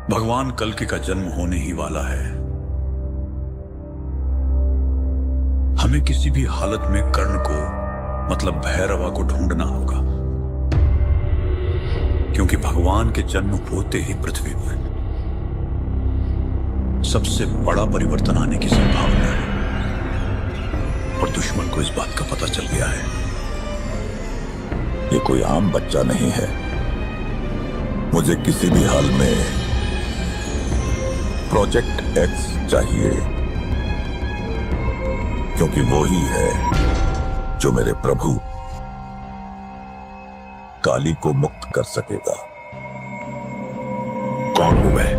भगवान कल्कि का जन्म होने ही वाला है। हमें किसी भी हालत में कर्ण को मतलब भैरवा को ढूंढना होगा, क्योंकि भगवान के जन्म होते ही पृथ्वी पर सबसे बड़ा परिवर्तन आने की संभावना है और दुश्मन को इस बात का पता चल गया है। ये कोई आम बच्चा नहीं है। मुझे किसी भी हाल में प्रोजेक्ट एक्स चाहिए, क्योंकि वो ही है जो मेरे प्रभु काली को मुक्त कर सकेगा। कौन वो है?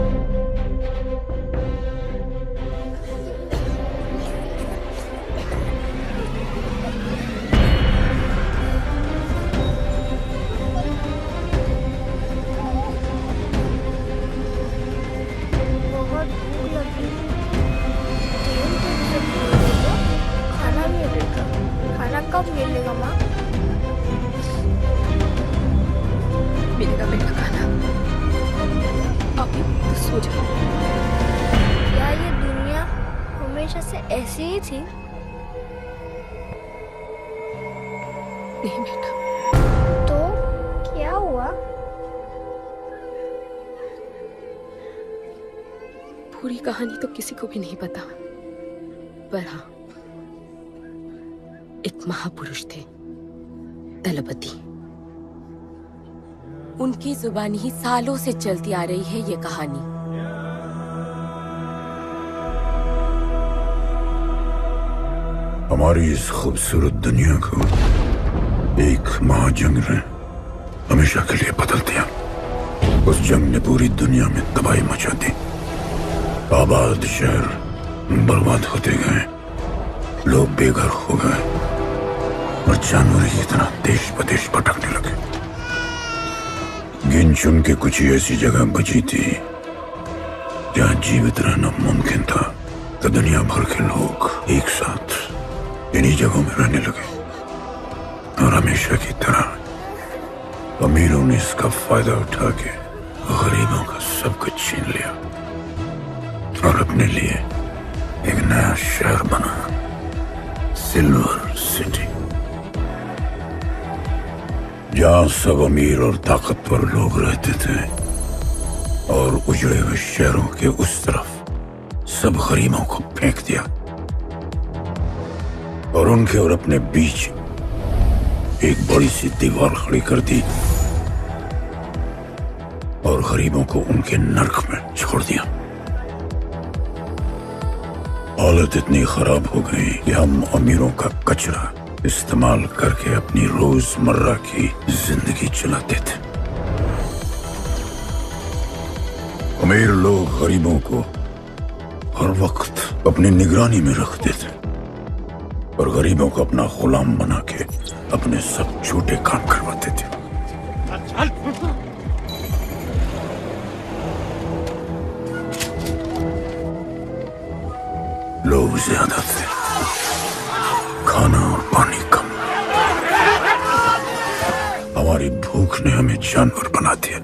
कब मिलेगा माँ? मिलेगा बेटा खाना। अभी तो सो जा। क्या ये दुनिया हमेशा से ऐसी ही थी? नहीं बेटा। तो क्या हुआ? पूरी कहानी तो किसी को भी नहीं पता, पर हाँ, एक महापुरुष थे, दलपति। उनकी जुबानी ही सालों से चलती आ रही है ये कहानी। हमारी इस खूबसूरत दुनिया को एक महाजंग ने हमेशा के लिए बदल दिया। उस जंग ने पूरी दुनिया में तबाही मचा दी। आबाद शहर बर्बाद होते गए, लोग बेघर हो गए और जानवर की तरह देश प्रदेश भटकने लगे। गिन चुन के कुछ ही ऐसी जगह बची थी जहां जीवित रहना मुमकिन था, तो दुनिया भर के लोग एक साथ इन्हीं जगहों में रहने लगे और हमेशा की तरह अमीरों ने इसका फायदा उठा के गरीबों का सब कुछ छीन लिया और अपने लिए एक नया शहर बना, सिल्वर सिटी, जहां सब अमीर और ताकतवर लोग रहते थे और उजड़े हुए शहरों के उस तरफ सब गरीबों को फेंक दिया और उनके और अपने बीच एक बड़ी सी दीवार खड़ी कर दी और गरीबों को उनके नर्क में छोड़ दिया। हालत इतनी खराब हो गई कि हम अमीरों का कचरा इस्तेमाल करके अपनी रोजमर्रा की जिंदगी चलाते थे। अमीर लोग गरीबों को हर वक्त अपनी निगरानी में रखते थे और गरीबों को अपना गुलाम बना के अपने सब छोटे काम करवाते थे। लोग ज्यादा थे, खाना और पानी कम। हमारी भूख ने हमें जानवर बना दिया।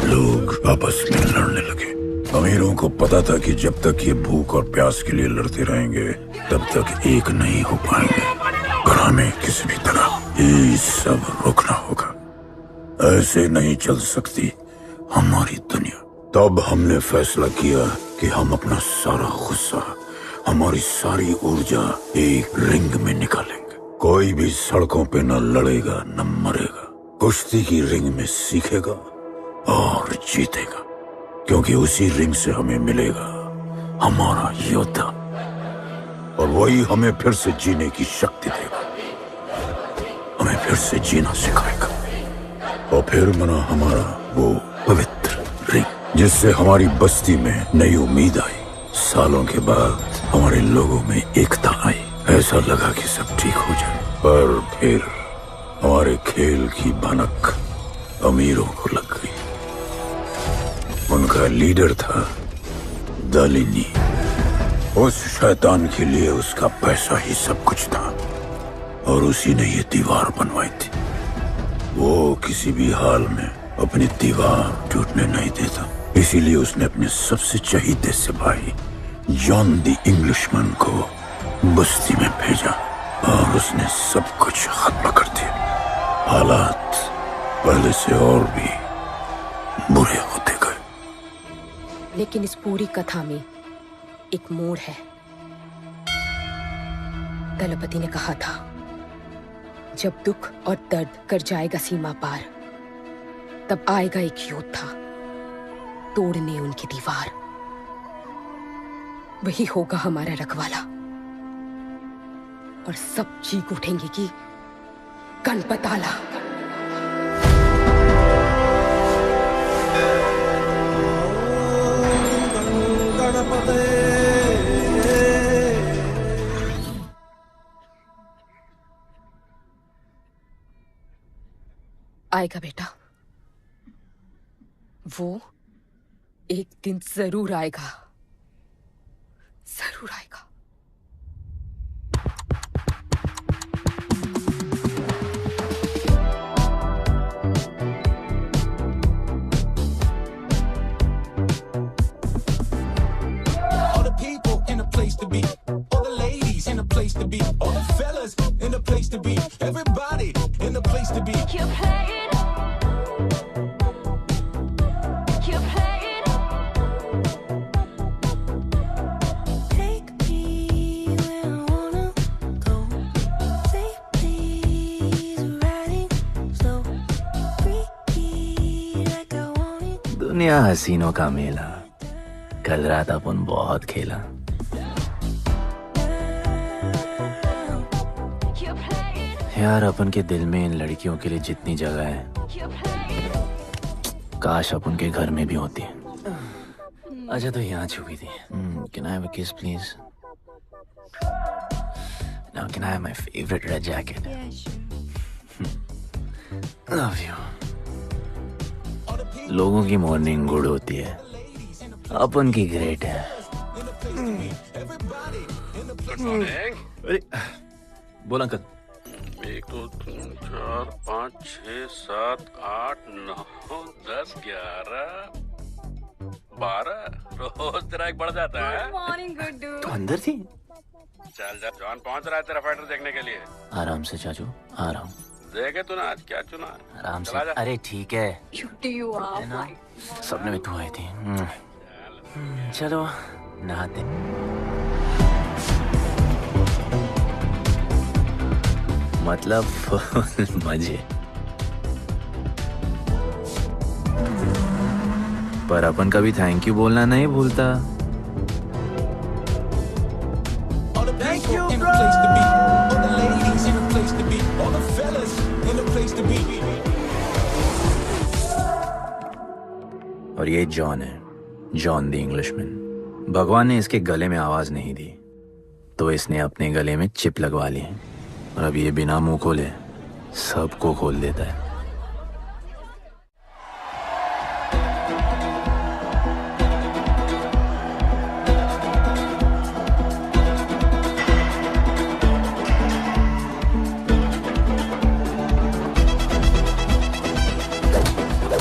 लोग आपस में लड़ने लगे। अमीरों को पता था कि जब तक ये भूख और प्यास के लिए लड़ते रहेंगे तब तक एक नहीं हो पाएंगे और हमें किसी भी तरह ये सब रोकना होगा। ऐसे नहीं चल सकती हमारी दुनिया। तब हमने फैसला किया कि हम अपना सारा गुस्सा, हमारी सारी ऊर्जा एक रिंग में निकालेंगे। कोई भी सड़कों पे न लड़ेगा न मरेगा, कुश्ती की रिंग में सीखेगा और जीतेगा, क्योंकि उसी रिंग से हमें मिलेगा हमारा योद्धा और वही हमें फिर से जीने की शक्ति देगा, हमें फिर से जीना सिखाएगा और फिर बना हमारा वो पवित्र रिंग, जिससे हमारी बस्ती में नई उम्मीद आई। सालों के बाद हमारे लोगों में एकता आई। ऐसा लगा कि सब ठीक हो जाए, पर फिर हमारे खेल की भनक अमीरों को लग गई। उनका लीडर था दालिनी। उस शैतान के लिए उसका पैसा ही सब कुछ था और उसी ने ये दीवार बनवाई थी। वो किसी भी हाल में अपनी दीवार टूटने नहीं देता, इसीलिए उसने अपने सबसे चहीते सिपाही जॉन द इंग्लिशमैन को बस्ती में भेजा और उसने सब कुछ खत्म कर दिया। हालात पहले से और भी बुरे होते गए। लेकिन इस पूरी कथा में एक मोड़ है। दलपति ने कहा था, जब दुख और दर्द कर जाएगा सीमा पार, तब आएगा एक योद्धा तोड़ने उनकी दीवार। वही होगा हमारा रखवाला और सब चीख उठेंगे कि गणपताला। आएगा बेटा, वो एक दिन जरूर आएगा, जरूर आएगा। All the people in a place to be, all the ladies in a place to be, all the fellas in a place to be, everybody in a place to be. Keep playing. Keep playing. Take me where I wanna go. Safely's riding slow. Freaky like I want it. दुनिया हसीनों का मेला, कल रात अपन बहुत खेला। Keep playing. यार अपन के दिल में इन लड़कियों के लिए जितनी जगह है, Keep playing. काश अपन के घर में भी होती। अच्छा तो यहाँ छुपी थी। Can I have a kiss please? Now can I have my favorite red jacket? Love you. लोगों की मॉर्निंग गुड होती है, अपन की ग्रेट है। अरे बोला अंकल। 1 2 3 4 5 6 7 8 9 10 11 12 रोज तेरा एक बढ़ जाता है। Morning, good dude. तो अंदर थी। चल जा, जॉन पहुंच रहा है तेरा फाइटर देखने के लिए। आराम से चाचू, आराम। देखे तूने आज क्या चुना है? आराम से। चला जा। अरे ठीक है, Cutie you are. है ना? सपने में तू आई थी। चलो नहाते। मतलब फुल मजे। पर अपन कभी थैंक यू बोलना नहीं भूलता। All the people in a place to be, all the ladies in a place to be, all the fellas in a place to be. और ये जॉन है, जॉन द इंग्लिशमैन। भगवान ने इसके गले में आवाज नहीं दी, तो इसने अपने गले में चिप लगवा ली और अब ये बिना मुंह खोले सबको खोल देता है।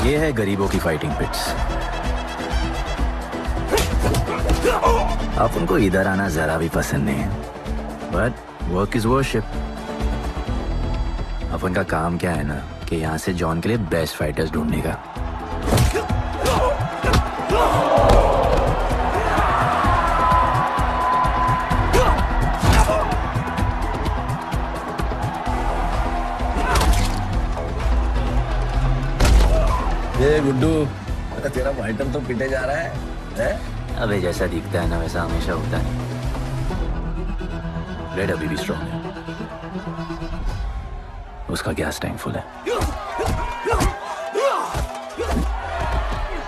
ये है गरीबों की फाइटिंग पिट्स। आप उनको इधर आना जरा भी पसंद नहीं है, बट वर्क इज वर्शिप। अपन का काम क्या है ना कि यहाँ से जॉन के लिए बेस्ट फाइटर्स ढूंढने का। ये गुड्डू, तेरा फाइटर तो पिटे जा रहा है? अबे जैसा दिखता है ना वैसा हमेशा होता है। रेड अभी भी स्ट्रॉन्ग है, उसका गैस टैंक फुल है।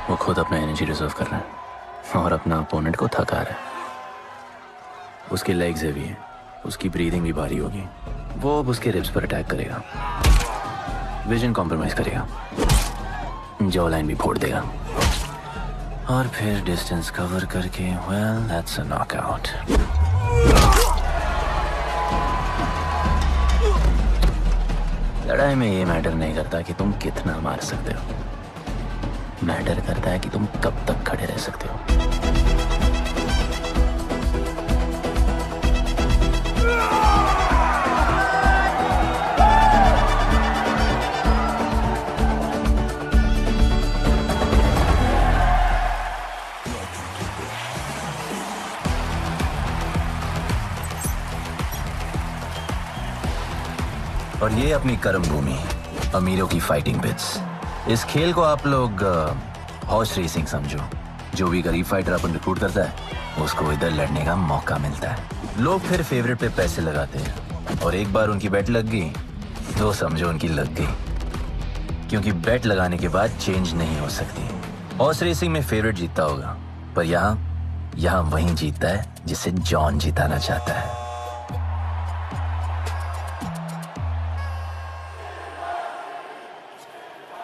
वो खुद अपना एनर्जी रिजर्व कर रहा है और अपना अपोनेंट को थका रहा है। उसकी लेग्स हेवी है, उसकी ब्रीदिंग भी भारी होगी। वो अब उसके रिब्स पर अटैक करेगा, विजन कॉम्प्रोमाइज करेगा, जॉ लाइन भी फोड़ देगा और फिर डिस्टेंस कवर करके वेल दैट्स अ नॉकआउट। लड़ाई में ये मैटर नहीं करता कि तुम कितना मार सकते हो, मैटर करता है कि तुम कब तक खड़े रह सकते हो। और ये अपनी कर्म भूमि, अमीरों की फाइटिंग पिट्स। इस खेल को आप लोग हॉर्स रेसिंग समझो। जो भी गरीब फाइटर अपन रिक्रूट करता है उसको इधर लड़ने का मौका मिलता है। लोग फिर फेवरेट पे पैसे लगाते हैं और एक बार उनकी बेट लग गई तो समझो उनकी लग गई, क्योंकि बेट लगाने के बाद चेंज नहीं हो सकती। हॉर्स रेसिंग में फेवरेट जीतता होगा, पर यहाँ वही जीतता है जिसे जॉन जिताना चाहता है।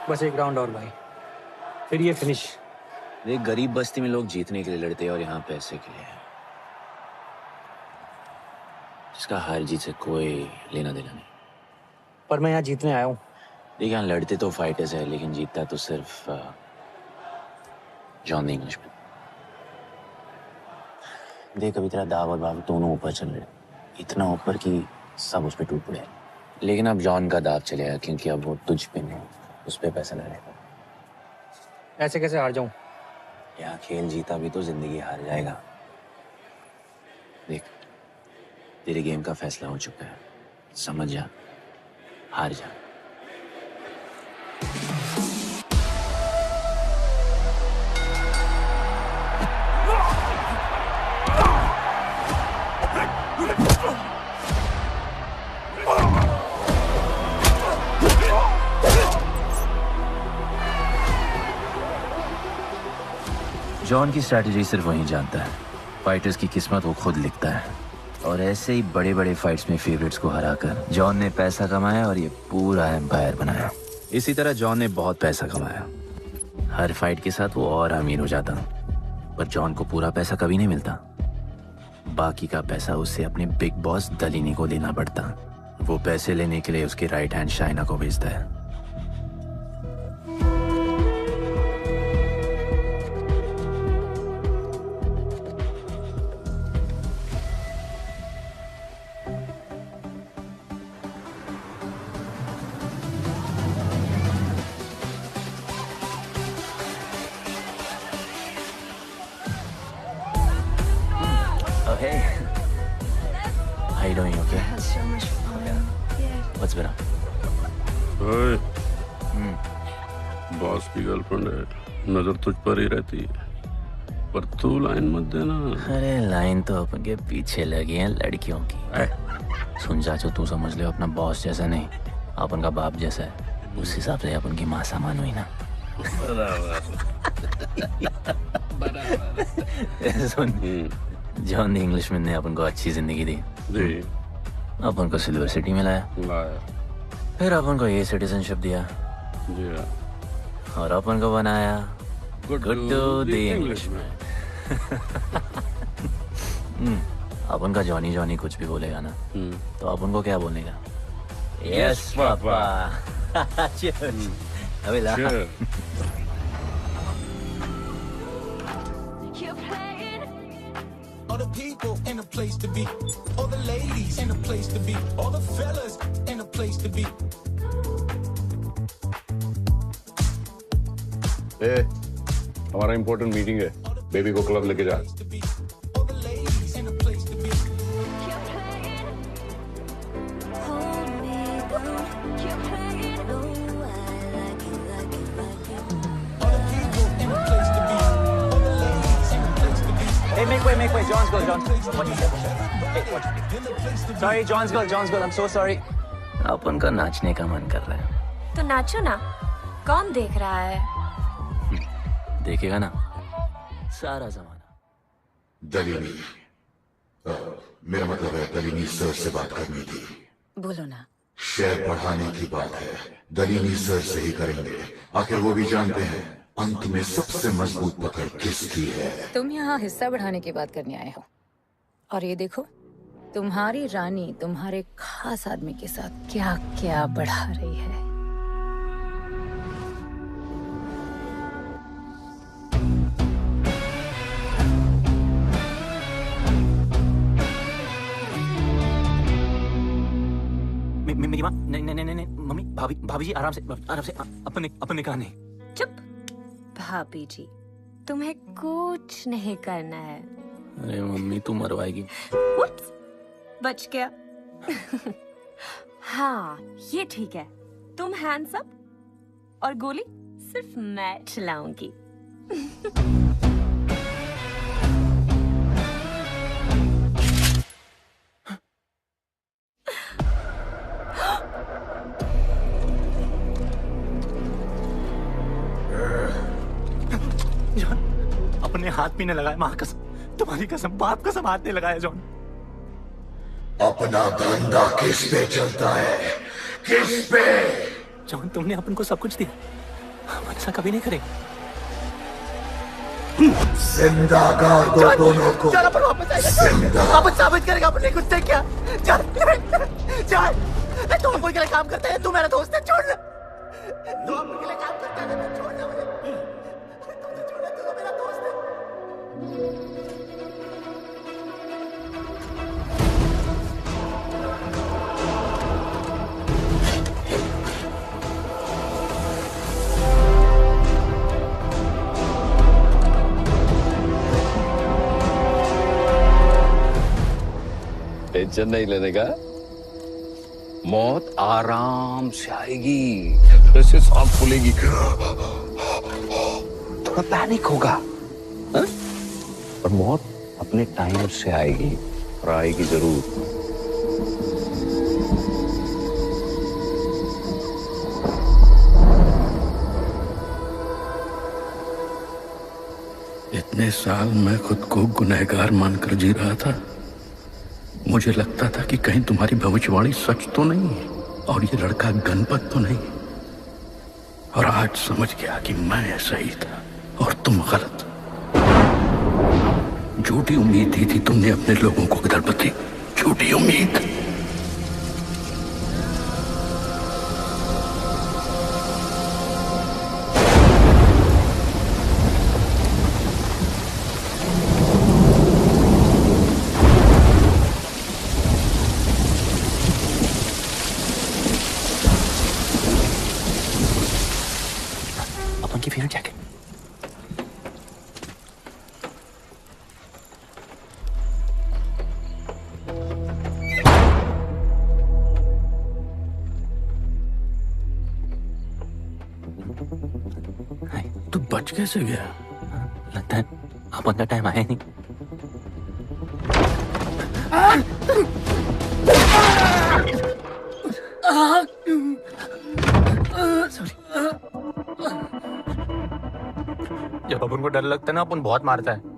बस एक राउंड और भाई, फिर ये फिनिश। एक गरीब बस्ती में लोग जीतने के लिए लड़ते हैं और यहाँ पैसे के लिए, जिसका हार जीत से कोई लेना देना नहीं। पर मैं यहाँ जीतने आया हूँ। देख, यहाँ लड़ते तो फाइटर्स है, लेकिन जीतता तो सिर्फ जॉन द इंग्लिशमैन। देख, अभी तेरा दाव और बाव दोनों ऊपर चल रहे, इतना ऊपर कि सब उस पर टूट पड़े। लेकिन अब जॉन का दाव चलेगा, क्योंकि अब वो तुझ पे नहीं, उस पे पैसा लगेगा। ऐसे कैसे हार जाऊं? यहाँ खेल जीता भी तो जिंदगी हार जाएगा। देख, तेरे गेम का फैसला हो चुका है, समझ जा, हार जा। जॉन की स्ट्रैटेजी सिर्फ वही जानता है। फाइटर्स की किस्मत वो खुद लिखता है, और ऐसे ही बड़े बड़े फाइट्स में फेवरेट्स को हराकर जॉन ने पैसा कमाया और ये पूरा एम्पायर बनाया। इसी तरह जॉन ने बहुत पैसा कमाया। हर फाइट के साथ वो और अमीर हो जाता, पर जॉन को पूरा पैसा कभी नहीं मिलता। बाकी का पैसा उसे अपने बिग बॉस दलीनी को देना पड़ता। वो पैसे लेने के लिए उसके राइट हैंड शाइना को भेजता है। Hey, how you doing? Okay. Had so much fun. Yeah. What's been up? ओए, बॉस की गर्लफ्रेंड है, नजर तुझ पर ही रहती है, पर तू लाइन मत देना। अरे लाइन तो अपन के पीछे लगी है लड़कियों की। सुन चाचू, तू समझ ले अपना बॉस जैसा नहीं, अपन का बाप जैसा है। उस हिसाब से अपन की माँ सामान हुई ना। सुन, जॉन द इंग्लिशमैन ने अपन को अच्छी जिंदगी दी, अपन को सिल्वर सिटी में लाया, फिर अपन को ये सिटीजनशिप दिया, और अपन को बनाया गुड्डू द इंग्लिशमैन। अपन का जॉनी जॉनी कुछ भी बोलेगा ना, तो अपन को क्या बोलेगा? Yes papa. अबे ला। You're playing. All the people in a place to be. All the ladies in a place to be. All the fellas in a place to be. हमारा इम्पोर्टेंट मीटिंग है, बेबी को club लेके जा। All the ladies in a place to be. You're playing. Hold me down. You're playing. Oh, I like it, like it, like it. All the people in a place to be. All the ladies in a place to be. Hey, make way. John's girl, John. What you said? Hey, what? Sorry, John's girl. I'm so sorry. अपन का नाचने का मन कर रहा है। तो नाचो ना, कौन देख रहा है? देखेगा ना सारा जमाना। दलीनी, मेरा मतलब है दलीनी सर से बात करनी थी। बोलो ना। शेयर बढ़ाने की बात है, दलीनी सर से ही करेंगे। आखिर वो भी जानते हैं अंत में सबसे मजबूत पकड़ किसकी है। तुम यहाँ हिस्सा बढ़ाने की बात करने आए हो, और ये देखो तुम्हारी रानी तुम्हारे खास आदमी के साथ क्या क्या बढ़ा रही है। भाभी जी आराम से अपने कहा नहीं। चुप। भाभी जी, तुम्हें कुछ नहीं करना है। अरे मम्मी तू मरवाएगी। उप्स, बच गया। हाँ, ये ठीक है। तुम हैंड्स अप और गोली सिर्फ मैं चलाऊंगी। जॉन, अपने हाथ पीने लगाए, माँ कसम, तुम्हारी कसम, बाप कसम हाथ नहीं लगाया जॉन। अपना धंधा किस पे चलता है? किस पे? जॉन, तुमने अपन को सब कुछ दिया, हम ऐसा कभी नहीं करेंगे। जिंदा गाड़ दो दोनों को। जॉन, अपन वापस आएगा। जिंदा। अपन साबित करेगा अपने खुद से क्या। जॉन, जॉन, तुम अपन के लिए काम करता है, तू मेरा दोस्त है, छोड़। तू अपन के लिए काम करता है, तो छोड़ मुझे। तुझे छोड़, तू तो मेरा दोस्त है। टेंशन नहीं लेने का, मौत आराम से आएगी, जैसे सांस फूलेगी, थोड़ा पैनिक होगा, हा? और मौत अपने टाइम से आएगी और आएगी जरूर। इतने साल मैं खुद को गुनहगार मानकर जी रहा था। मुझे लगता था कि कहीं तुम्हारी भविष्यवाणी सच तो नहीं है और ये लड़का गणपत तो नहीं। और आज समझ गया कि मैं सही था और तुम गलत। झूठी उम्मीद दी थी तुमने अपने लोगों को गणपति, झूठी उम्मीद। की फेवरेट जैकेट। तू बच कैसे गया? लगता है अपन का टाइम आया नहीं। जब अपन को डर लगता है ना, अपन बहुत मारता है।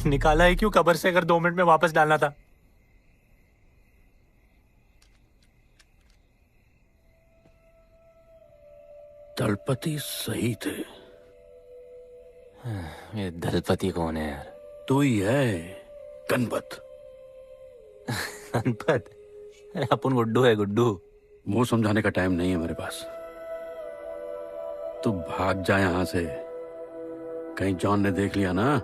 निकाला है क्यों कब्र से, अगर 2 मिनट में वापस डालना था। दलपति सही थे। ये दलपति कौन है यार? तू ही है गणपत। गणपत? अरे अपन गुड्डू है, गुड्डू। वो समझाने का टाइम नहीं है मेरे पास। तू भाग जा यहां से। कहीं जॉन ने देख लिया ना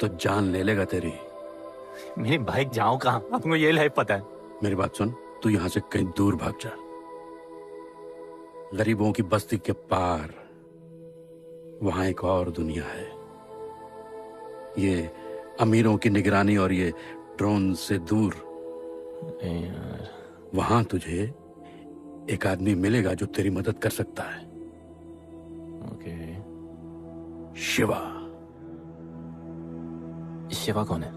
तो जान ले लेगा तेरी। मेरी बाइक जाऊं कहां? आपको ये लाइफ पता है। मेरी बात सुन, तू यहां से कहीं दूर भाग जा। गरीबों की बस्ती के पार वहां एक और दुनिया है। ये अमीरों की निगरानी और ये ड्रोन से दूर। यार वहां तुझे एक आदमी मिलेगा जो तेरी मदद कर सकता है। ओके। शिवा। शिवा कौन है?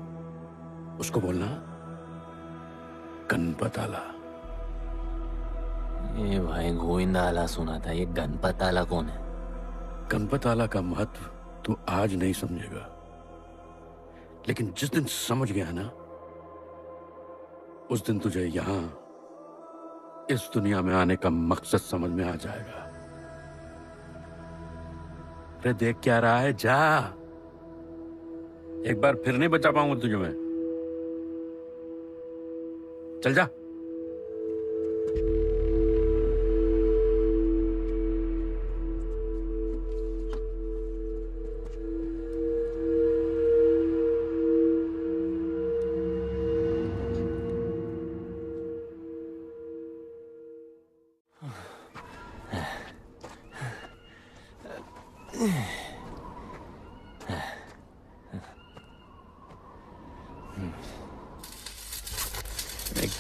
उसको बोलना गणपत आला। ये भाई गोविंदा आला सुना था, ये गणपत आला कौन है? गणपत आला का महत्व तू आज नहीं समझेगा, लेकिन जिस दिन समझ गया ना, उस दिन तुझे यहां इस दुनिया में आने का मकसद समझ में आ जाएगा। अरे देख क्या रहा है, जा। एक बार फिर नहीं बचा पाऊंगा तुझे मैं। चल जा।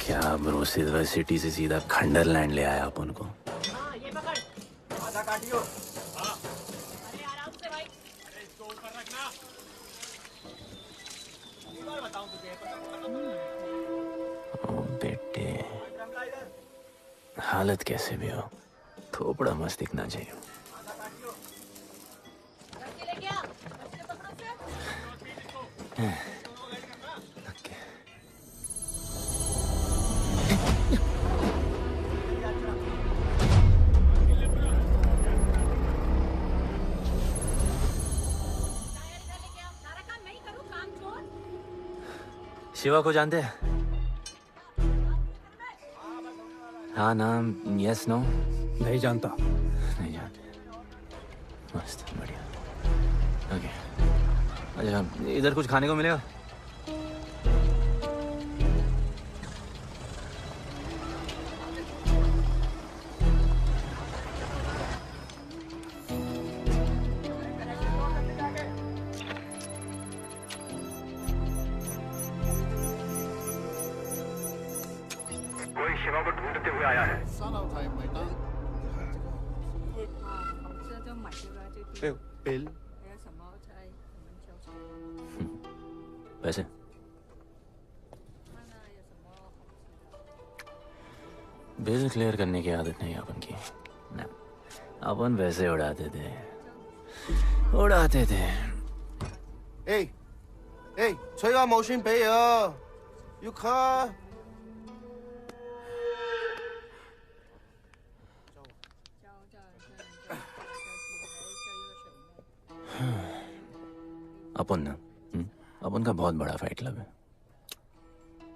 क्या ब्रो, सिल्वर सिटी से सीधा खंडरलैंड ले आया अपन को। ये पकड़, आधा काटियो। अरे आराम से भाई। अरे इसको ऊपर रखना। एक बार बताऊं तुझे। ओ बेटे, हालत कैसे भी हो, थोपड़ा मस्त दिखना चाहिए। शिवा को जानते हैं? हाँ, नाम यस नो? नहीं जानता। नहीं जानते। मस्त, बढ़िया। ओके, अच्छा इधर कुछ खाने को मिलेगा? शिवा को ढूंढते हुए आया है। बिल पैसे बिल क्लियर करने की आदत नहीं अपन की ना, अपन वैसे उड़ाते थे।吹下冇算俾啊，要卡。 अपन ना, अपन का बहुत बड़ा फाइट क्लब है।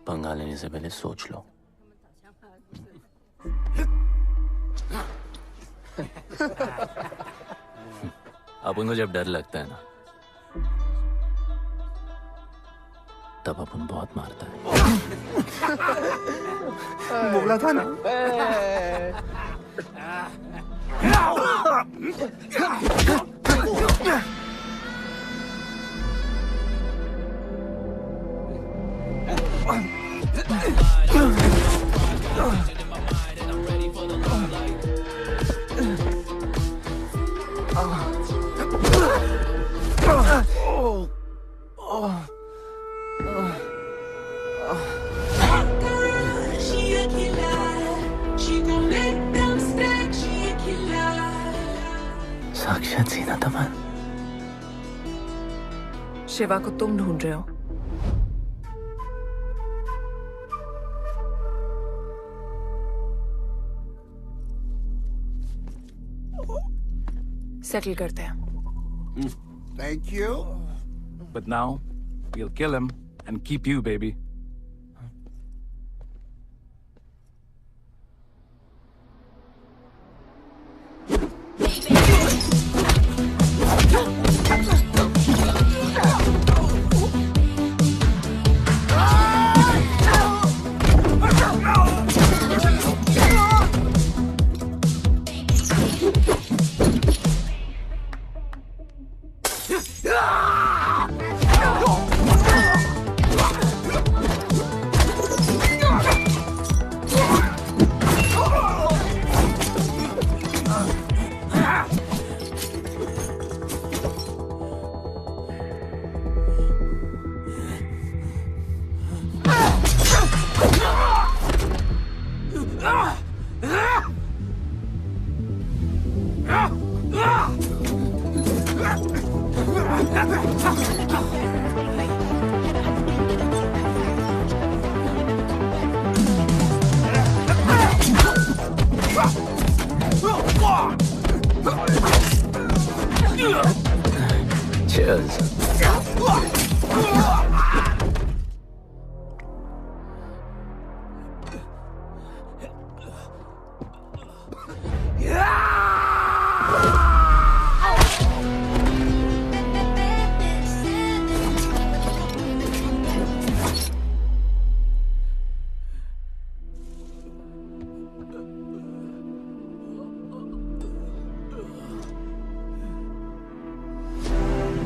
पंगा लेने से पहले सोच लो। अपन को जब डर लगता है ना, तब अपन बहुत मारता है। बोला था ना। साक्षात सीना तमन। शिवा को तुम ढूंढ रहे हो? सेटल करते हैं। Thank you. But now, we'll kill him and keep you, baby.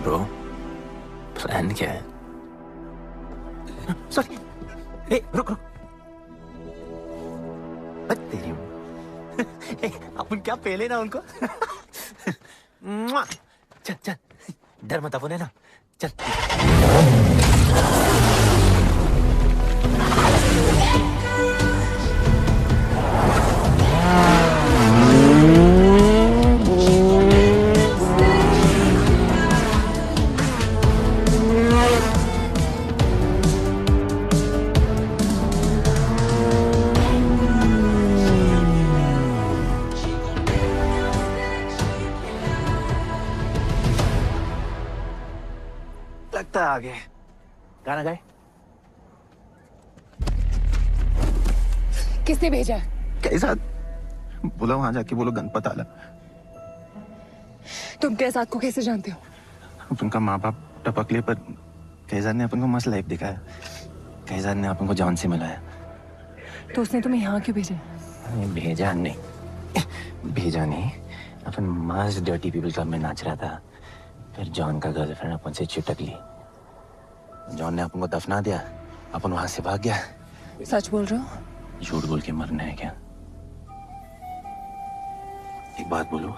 Bro, plan क्या है? सॉरी, रुक रुक। तेरी अपन क्या पहले ना उनको। चल चल, डर मत अपन है ना, चल। लगता है आगे गाना गाए। किसने भेजा? कैसा? बोला वहां जाके बोलो गणपत आला। तुम कैसाद को कैसे जानते हो? उनका माँ बाप टपकले पर कैसाद ने अपन को मस्त लाइफ दिखाया। कैसाद ने अपन को जॉन से मिलाया। तो उसने तुम्हें यहाँ क्यों भेजा? भेजा नहीं, अपन मस्त डर्टी पीपल क्लब में नाच रहा था। फिर जॉन का गर्लफ्रेंड अपन से चिपक ली। जॉन ने अपन को दफना दिया, अपन वहां से भाग गया। सच बोल रहे हो? झूठ बोल के मरना है क्या? एक बात बोलूं,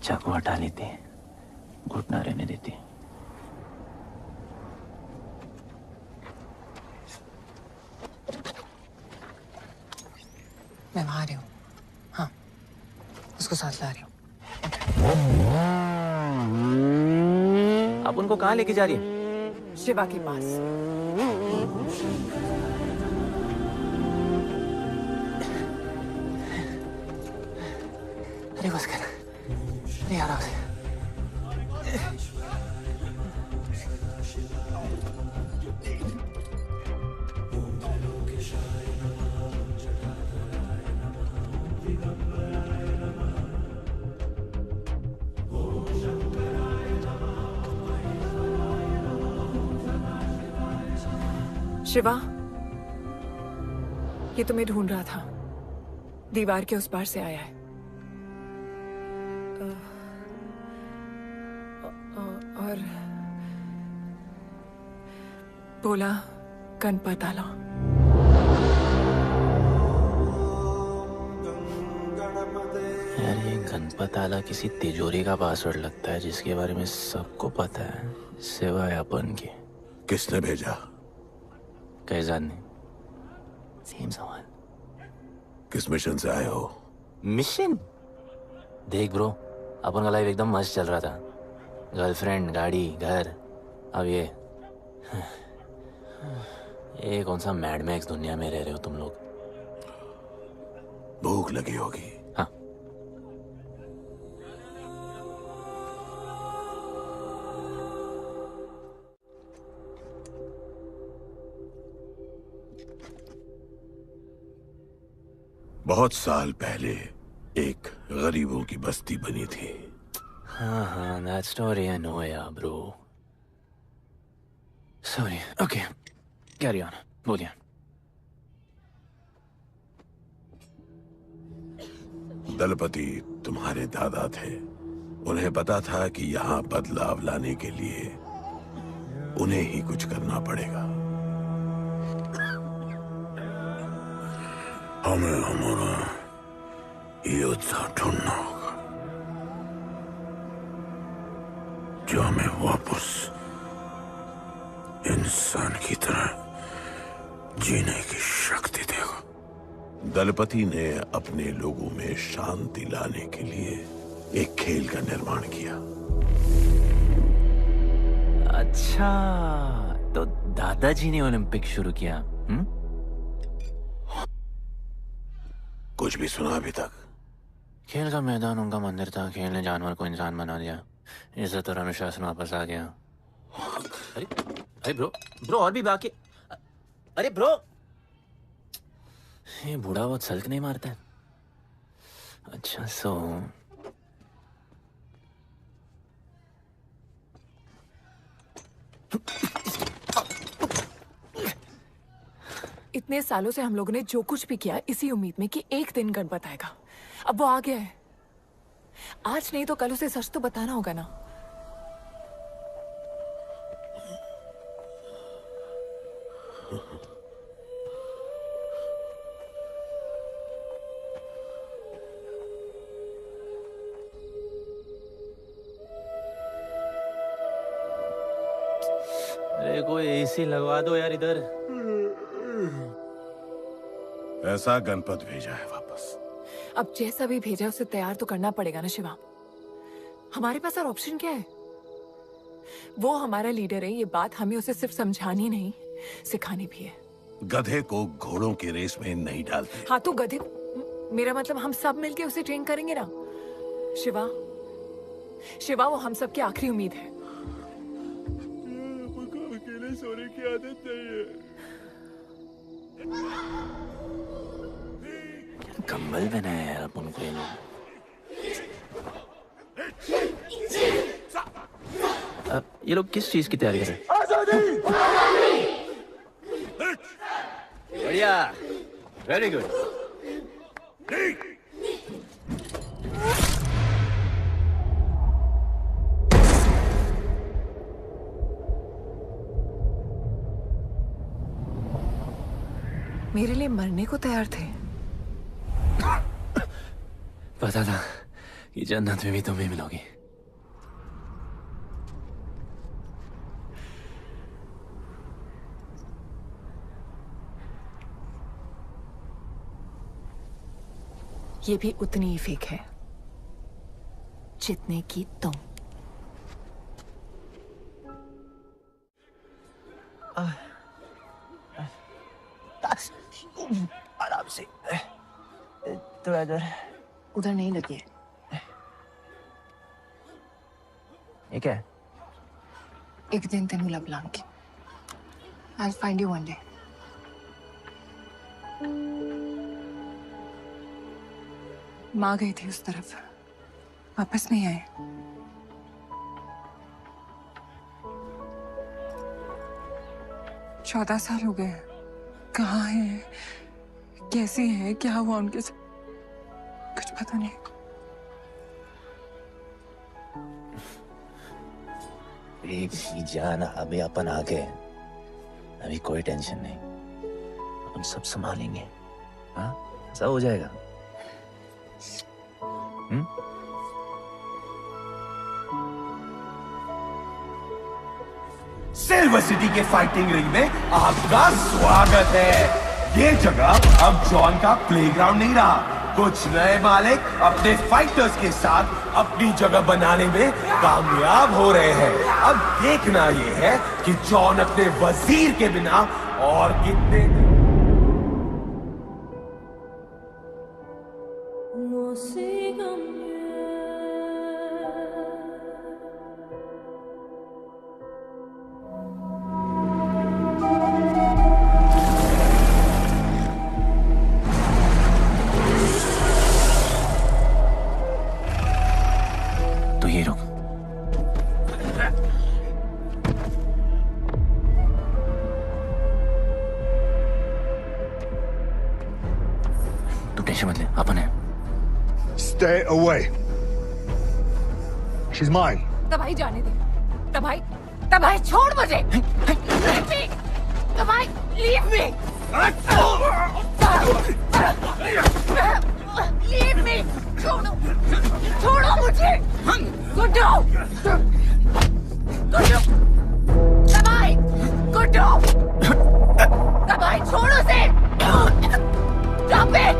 चाकू हटा लेते, घुटना रहने देते। मैं वहां आ रही हूँ। हाँ, उसको साथ ला रही हूँ। आप उनको कहाँ लेके जा रही हैं? शिवा के पास। अरे बस कर, नहीं आ रहा उसे। शिवा, ये तुम्हें ढूंढ रहा था। दीवार के उस पार से आया है। और बोला गणपत आला। यार ये गणपत आला किसी तिजोरी का पासवर्ड लगता है जिसके बारे में सबको पता है सिवाय अपन के। किसने भेजा? कैसाद ने। सेम सवाल। किस मिशन से आए हो? मिशन? देख ब्रो, अपन का लाइफ एकदम मस्त चल रहा था। गर्लफ्रेंड, गाड़ी, घर। अब ये कौन सा मैड मैक्स दुनिया में रह रहे हो तुम लोग। भूख लगी होगी। हाँ। बहुत साल पहले एक गरीबों की बस्ती बनी थी। हाँ, that story I know, yeah, bro. Sorry. Okay, carry on. बोलिए। दलपति तुम्हारे दादा थे। उन्हें पता था कि यहाँ बदलाव लाने के लिए उन्हें ही कुछ करना पड़ेगा। हमें हमारा योद्धा ढूंढना होगा जो हमें वापस इंसान की तरह जीने की शक्ति देगा। दलपति ने अपने लोगों में शांति लाने के लिए एक खेल का निर्माण किया। अच्छा, तो दादाजी ने ओलंपिक शुरू किया। कुछ भी सुना अभी तक? खेल का मैदान उनका मंदिर था, खेल ने जानवर को इंसान बना दिया, इज्जत और अनुशासन वापस आ गया। अरे अरे ब्रो और भी बाकी। अरे ब्रो, ये बूढ़ा बहुत सल्क नहीं मारता है। अच्छा सो इतने सालों से हम लोगों ने जो कुछ भी किया इसी उम्मीद में कि एक दिन गणपत आएगा। अब वो आ गया है। आज नहीं तो कल उसे सच तो बताना होगा ना। अरे कोई एसी लगवा दो यार इधर। ऐसा गणपत भेजा है वापस। अब जैसा भी भेजा उसे तैयार तो करना पड़ेगा ना शिवा। हमारे पास और ऑप्शन क्या है? वो हमारा लीडर है, ये बात हमें उसे सिर्फ समझानी नहीं सिखानी भी है। गधे को घोड़ों की रेस में नहीं डालते। हाँ तो गधे, मेरा मतलब हम सब मिलके उसे ट्रेन करेंगे ना। शिवा, शिवा वो हम सब की आखिरी उम्मीद है। अकेले सोने की आदत नहीं है। कंबल बनाया यार अपन को ये लोग। ये लोग किस चीज की तैयारी कर रहे हैं? बढ़िया, वेरी गुड। मेरे लिए मरने को तैयार थे। पता था कि जन्नत में भी तुम ही मिलोगी। ये भी उतनी ही फेक है जितने की तुम। आराम से, थोड़ा इधर। उधर नहीं लगी है। ये क्या है? एक दिन तेनू लब Langi. I'll find you one day. माँ गई थी उस तरफ, वापस नहीं आए। चौदह साल हो गए। कहाँ है, कैसी है, क्या हुआ उनके साथ, कुछ पता नहीं। बेबी जान, अभी अपन आ गए, अभी कोई टेंशन नहीं, हम सब संभालेंगे। हाँ, सब हो जाएगा। सिल्वर सिटी के फाइटिंग रिंग में आपका स्वागत है। ये जगह अब जॉन का प्लेग्राउंड नहीं रहा। कुछ नए मालिक अपने फाइटर्स के साथ अपनी जगह बनाने में कामयाब हो रहे हैं। अब देखना ये है कि जॉन अपने वजीर के बिना और कितने Stay away. She's mine. तबाही जाने दे। तबाही, तबाही छोड़ मुझे। Leave me. तबाही, leave me. Leave me. छोड़ो, छोड़ो मुझे। गुड्डू, गुड्डू, तबाही, गुड्डू, तबाही छोड़ो से। Stop it,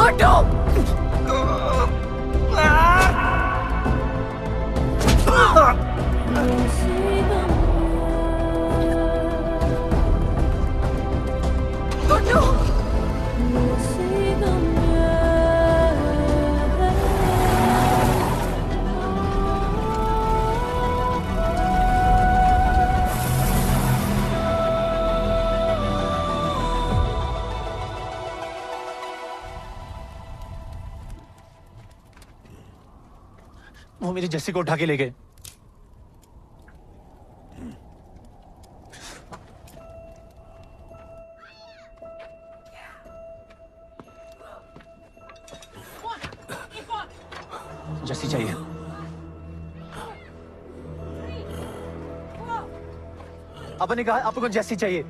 Guddu. गुड्डू, वो मेरी जस्सी को उठा के ले गए। जस्सी चाहिए। आपने कहा आपको जस्सी चाहिए।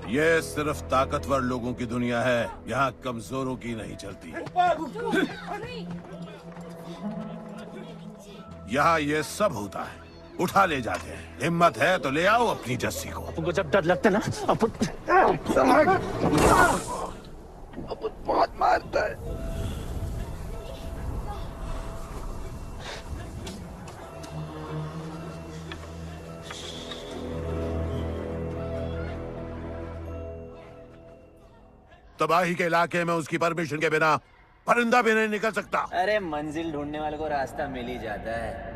ये सिर्फ ताकतवर लोगों की दुनिया है, यहाँ कमजोरों की नहीं चलती। यहाँ ये सब होता है, उठा ले जाते हैं। हिम्मत है तो ले आओ अपनी जस्सी को। आपको जब डर लगता है ना, आप बहुत मारता है। तबाही के इलाके में उसकी परमिशन के बिना परिंदा भी नहीं निकल सकता। अरे मंजिल ढूंढने वाले को रास्ता मिल ही जाता है।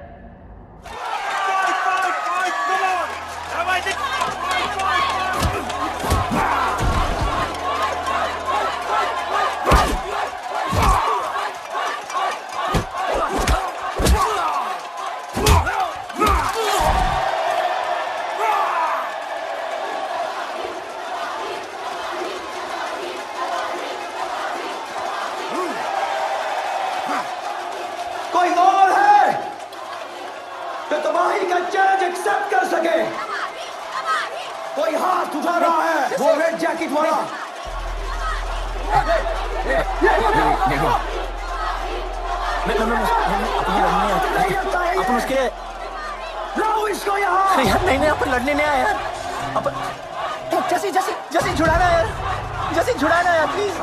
कोई और है जो तबाही का चैलेंज एक्सेप्ट कर सके? कोई हाथ उठा रहा है, वो रेड जैकेट वाला। अपन उसके लाओ इसको यहाँ। यार नहीं नहीं, अपन लड़ने नहीं आया यार। अपन जैसी जैसी जैसी छुड़ाना यार, जैसी छुड़ाना यार प्लीज।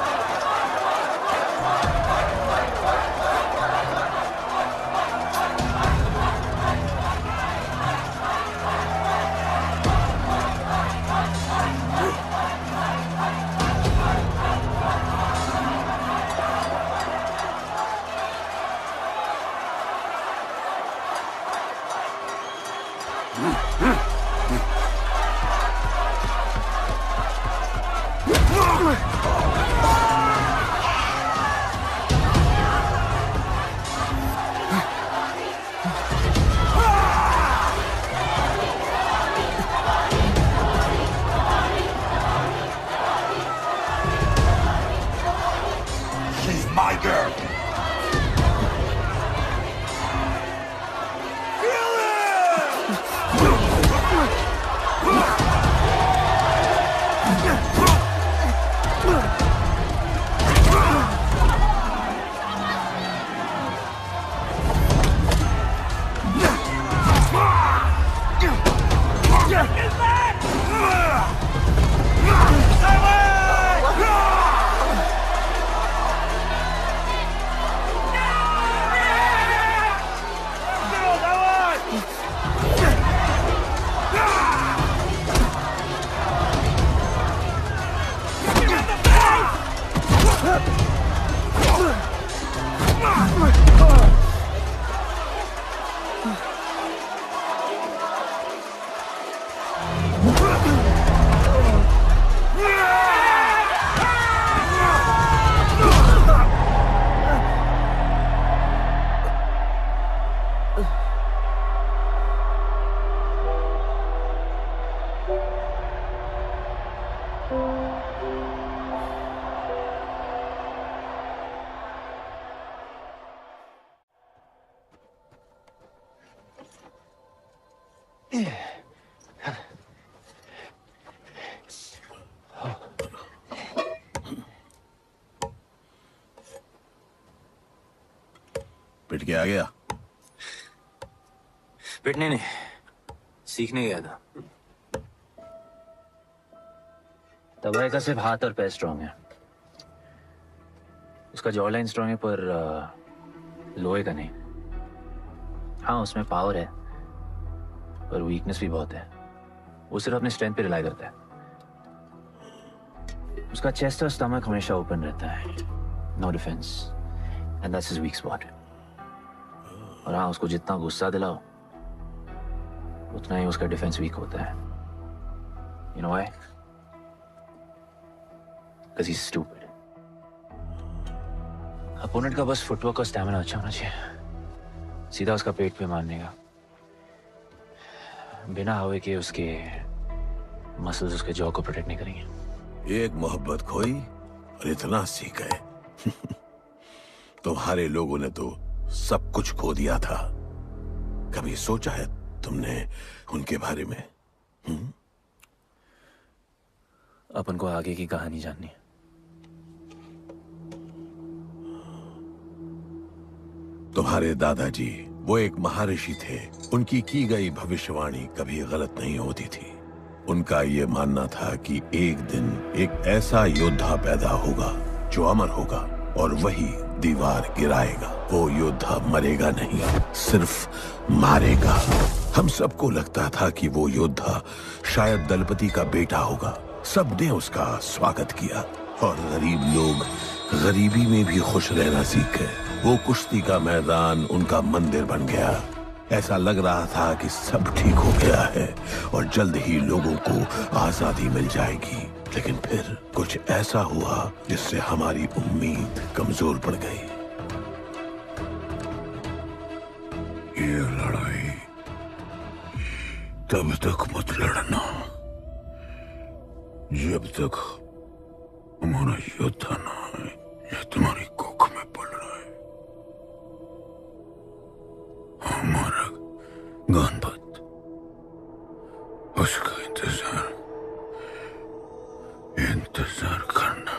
She's my girl. पिट के आ गया? पिटने नहीं, सीखने गया था। तबाही का सिर्फ हाथ और पैर स्ट्रांग है, उसका जॉ लाइन स्ट्रांग है, पर लोहे का नहीं। हाँ उसमें पावर है, पर वीकनेस भी बहुत है। वो सिर्फ अपने स्ट्रेंथ पे रिलाई करता है। उसका चेस्ट और स्टमक हमेशा ओपन रहता है, no defence, and that's his weak spot. और हाँ उसको जितना गुस्सा दिलाओ उतना ही उसका डिफेंस वीक होता है। You know why? Because he's stupid. Opponent का बस फुटवर्क और स्टैमिना अच्छा होना चाहिए। सीधा उसका पेट पे मारने का, बिना हवा के। उसके मसल्स उसके जॉ को प्रोटेक्ट नहीं करेंगे। एक मोहब्बत खोई और इतना सीख गए। तुम्हारे लोगों ने तो सब कुछ खो दिया था। कभी सोचा है तुमने उनके बारे में? अपन को आगे की कहानी जाननी है। तुम्हारे दादाजी वो एक महर्षि थे। उनकी की गई भविष्यवाणी कभी गलत नहीं होती थी। उनका ये मानना था कि एक दिन एक ऐसा योद्धा पैदा होगा जो अमर होगा और वही दीवार गिराएगा। वो योद्धा मरेगा नहीं, सिर्फ मारेगा। हम सबको लगता था कि वो योद्धा शायद दलपति का बेटा होगा। सबने उसका स्वागत किया और गरीब लोग गरीबी में भी खुश रहना सीख गए। वो कुश्ती का मैदान उनका मंदिर बन गया। ऐसा लग रहा था कि सब ठीक हो गया है और जल्द ही लोगों को आजादी मिल जाएगी। लेकिन फिर कुछ ऐसा हुआ जिससे हमारी उम्मीद कमजोर पड़ गई। ये लड़ाई तब तक मत लड़ना जब तक हमारा योद्धा ना है या तुम्हारी कोख में पड़ रहा है। हमारा गणपत, उसका इंतजार करना।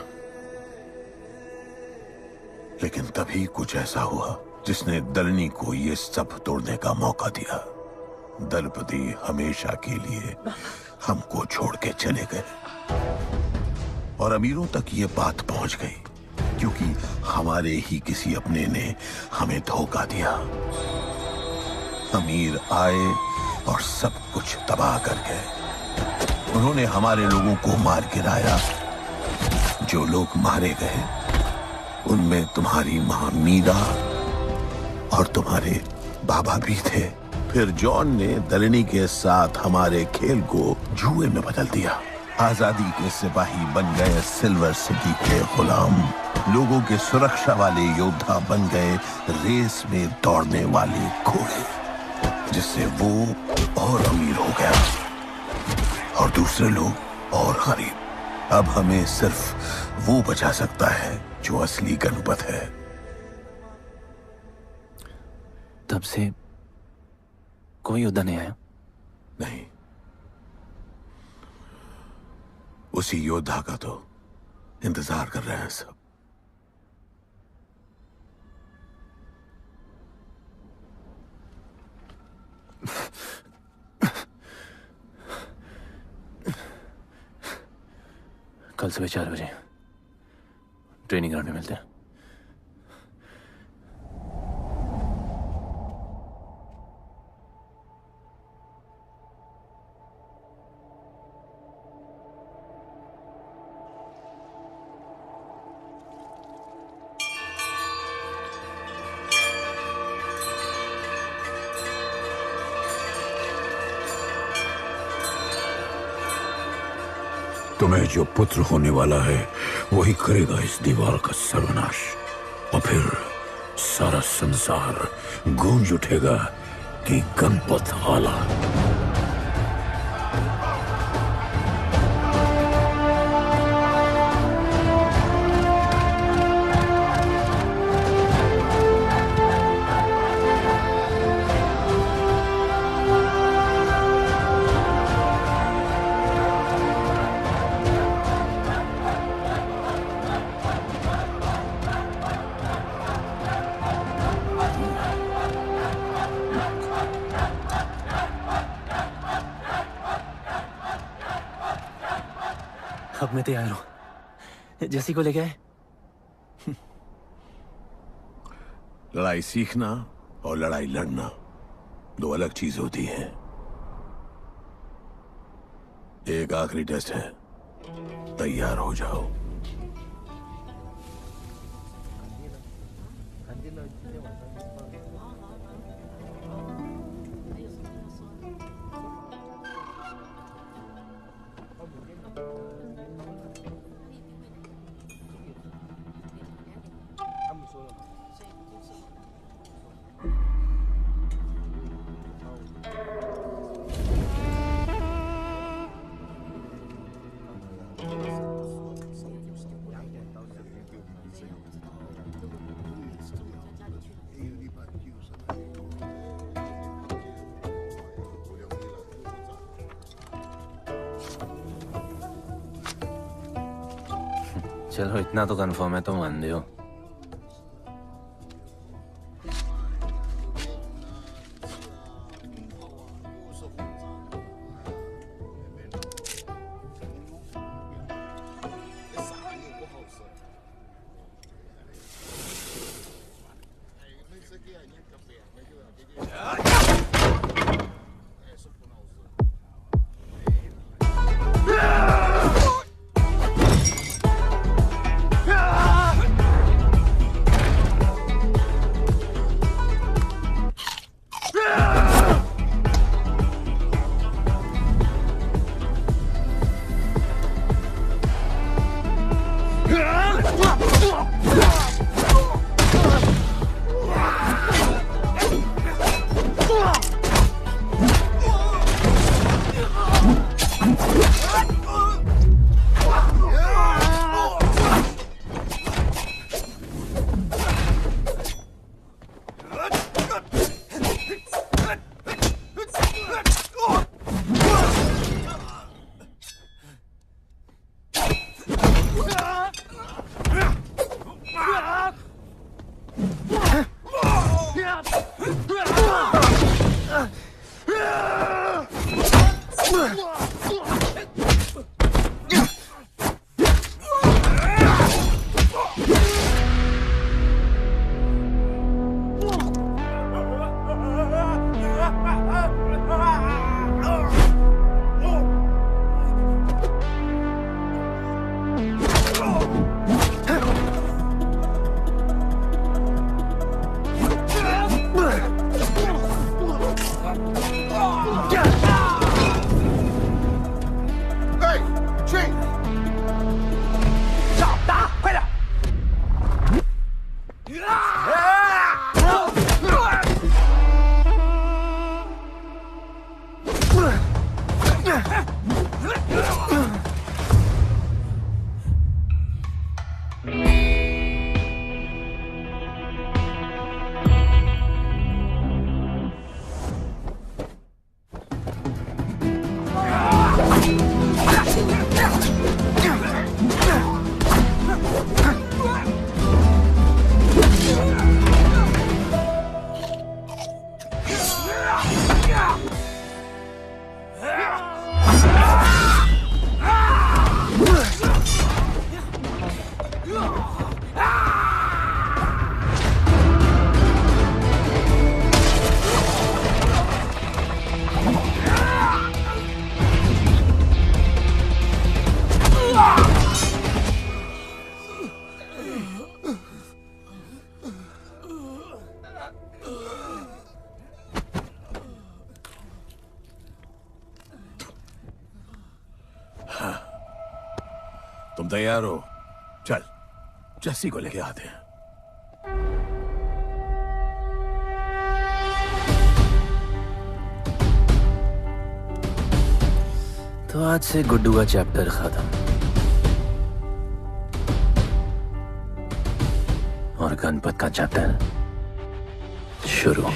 लेकिन तभी कुछ ऐसा हुआ जिसने दलनी को ये सब तोड़ने का मौका दिया। दलपति हमेशा के लिए हमको छोड़ के चले गए और अमीरों तक ये बात पहुंच गई क्योंकि हमारे ही किसी अपने ने हमें धोखा दिया। अमीर आए और सब कुछ तबाह कर गए। उन्होंने हमारे लोगों को मार गिराया। जो लोग मारे गए उनमें तुम्हारी मां मीरा और तुम्हारे बाबा भी थे। फिर जॉन ने दलनी के साथ हमारे खेल को जुए में बदल दिया। आजादी के सिपाही बन गए सिल्वर सिटी के गुलाम। लोगों के सुरक्षा वाले योद्धा बन गए रेस में दौड़ने वाले घोड़े, जिससे वो और अमीर हो गया और दूसरे लोग और गरीब। अब हमें सिर्फ वो बचा सकता है जो असली गणपत है। तब से कोई योद्धा नहीं आया? नहीं, उसी योद्धा का तो इंतजार कर रहे हैं सब। कल सुबह 4 बजे ट्रेनिंग ग्राउंड में मिलते हैं। तुम्हें जो पुत्र होने वाला है वही करेगा इस दीवार का सर्वनाश। और फिर सारा संसार गूंज उठेगा कि गणपत आला। अब मैं तैयार हूं। जैसी को लेके आए। लड़ाई सीखना और लड़ाई लड़ना दो अलग चीज होती है। एक आखिरी टेस्ट है, तैयार हो जाओ। चलो इतना तो कंफर्म है तो मान दो। तुम तैयार हो? चल जस्सी को लेके आते हैं। तो आज से गुड्डू का चैप्टर खत्म और गणपत का चैप्टर शुरू।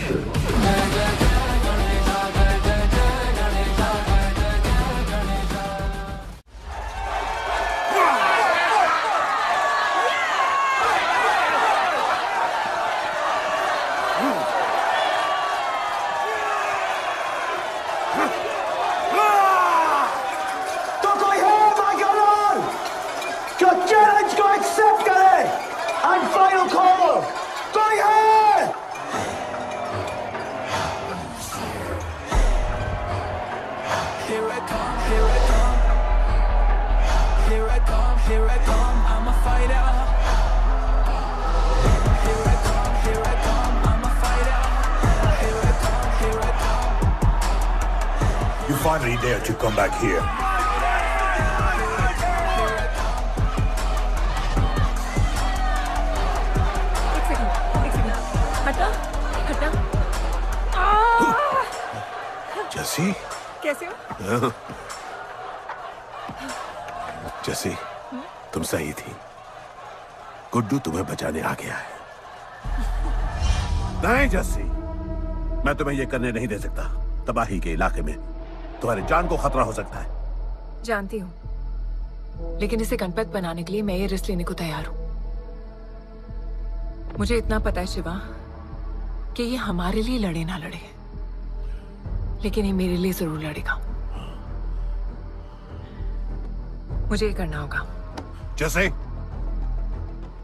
You finally dared to come back here. हटा हटा। जस्सी कैसे हो? जस्सी तुम सही थी। गुड्डू तुम्हें बचाने आ गया है। नहीं जस्सी, मैं तुम्हें यह करने नहीं दे सकता। तबाही के इलाके में तुम्हारी जान को खतरा हो सकता है। जानती हूँ, लेकिन इसे गणपत बनाने के लिए मैं ये रिस्क लेने को तैयार हूं। मुझे इतना पता है शिवा कि ये हमारे लिए लड़े ना लड़े, लेकिन ये मेरे लिए जरूर लड़ेगा। मुझे ये करना होगा। जैसे?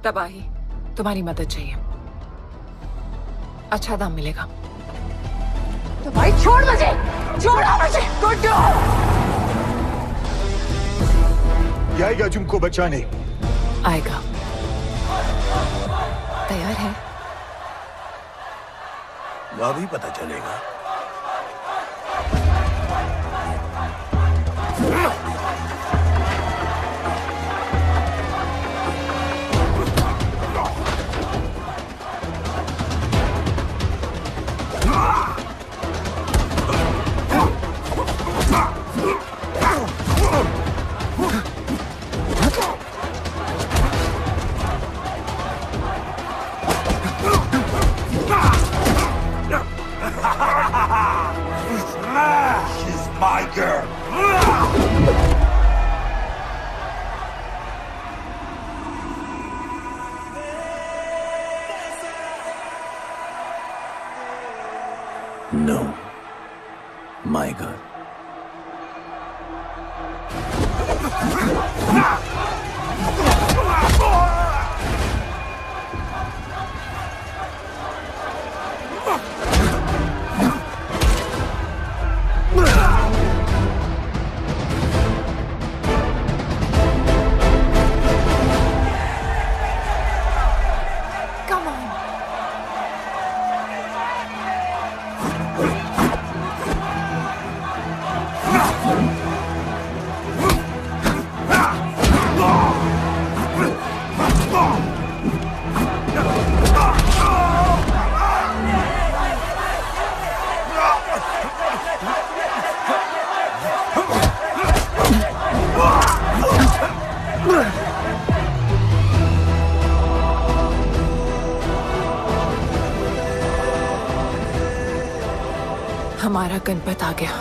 तबाही, तुम्हारी मदद चाहिए। अच्छा दाम मिलेगा। तो भाई छोड़ मुझे, छोड़ो मुझे। गुड्डू ये आएगा तुमको बचाने। आएगा। तैयार है? अभी पता चलेगा। She's my girl. No, my God. Come on. हमारा गणपत आ गया।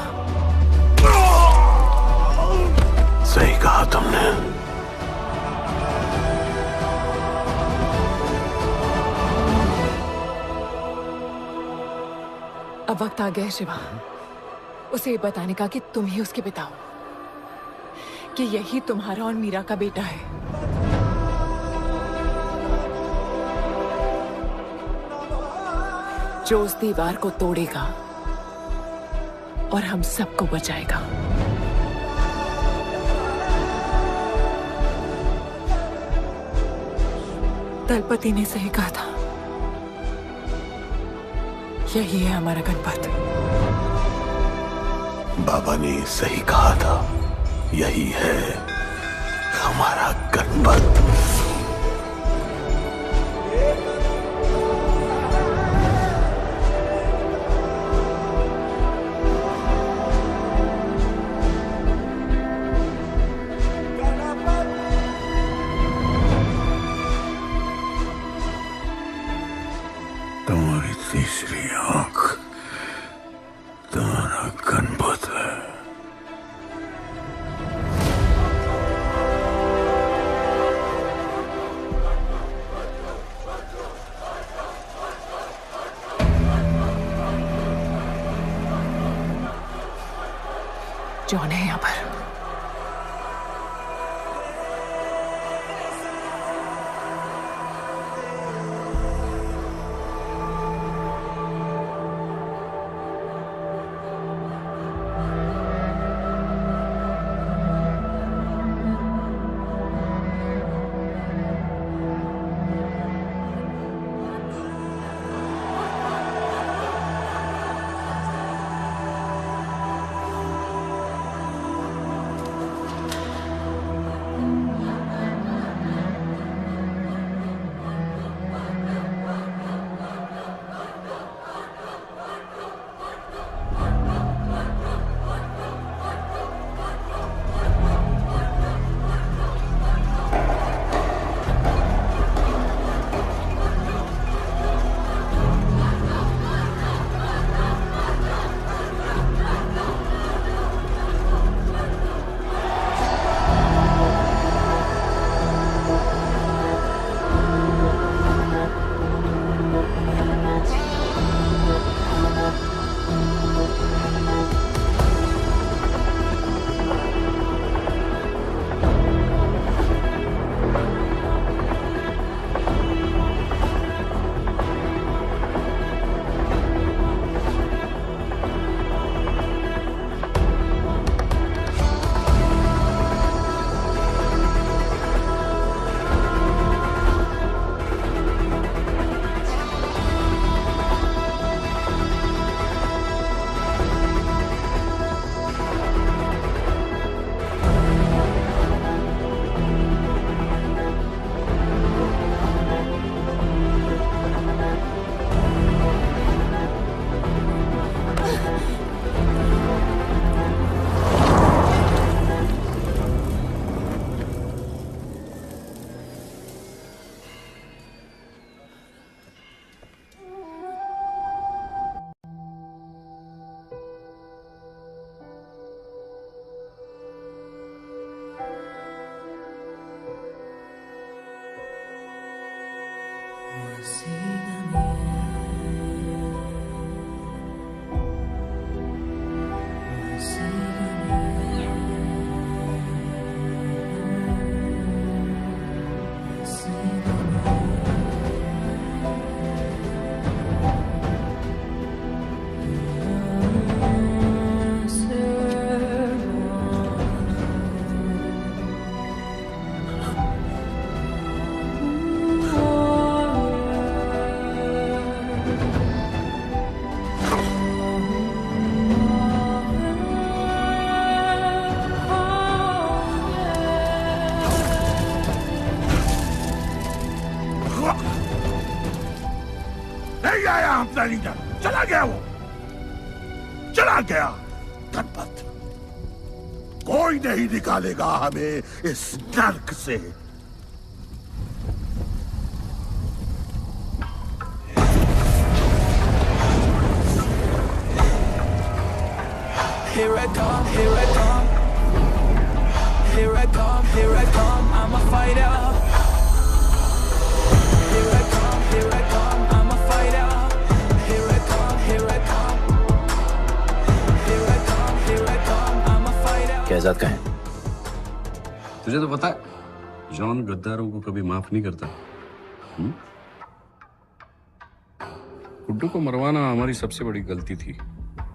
सही कहा तुमने। अब वक्त आ गया है शिवा, उसे ये बताने का कि तुम ही उसके पिता हो, कि यही तुम्हारा और मीरा का बेटा है। जो उस दीवार को तोड़ेगा और हम सबको बचाएगा। दलपति ने सही कहा था, यही है हमारा गणपत। बाबा ने सही कहा था, यही है हमारा गणपत। तुम्हारी तीसरी आंख तुम्हारा गणपत है। जॉन है यहाँ पर। नहीं आया अपना लीडर, चला गया वो, चला गया। गणपत, कोई नहीं निकालेगा हमें इस नर्क से। Here I come, here I come. Here I come, here I come. I'm a fighter. Here I come, here I come. I'm a fighter. Here I come, here I come. Here I come, here I come. I'm a fighter. Kaizad का है? तुझे तो पता है, John गद्दारों को कभी माफ नहीं करता। गुड्डू को मरवाना हमारी सबसे बड़ी गलती थी,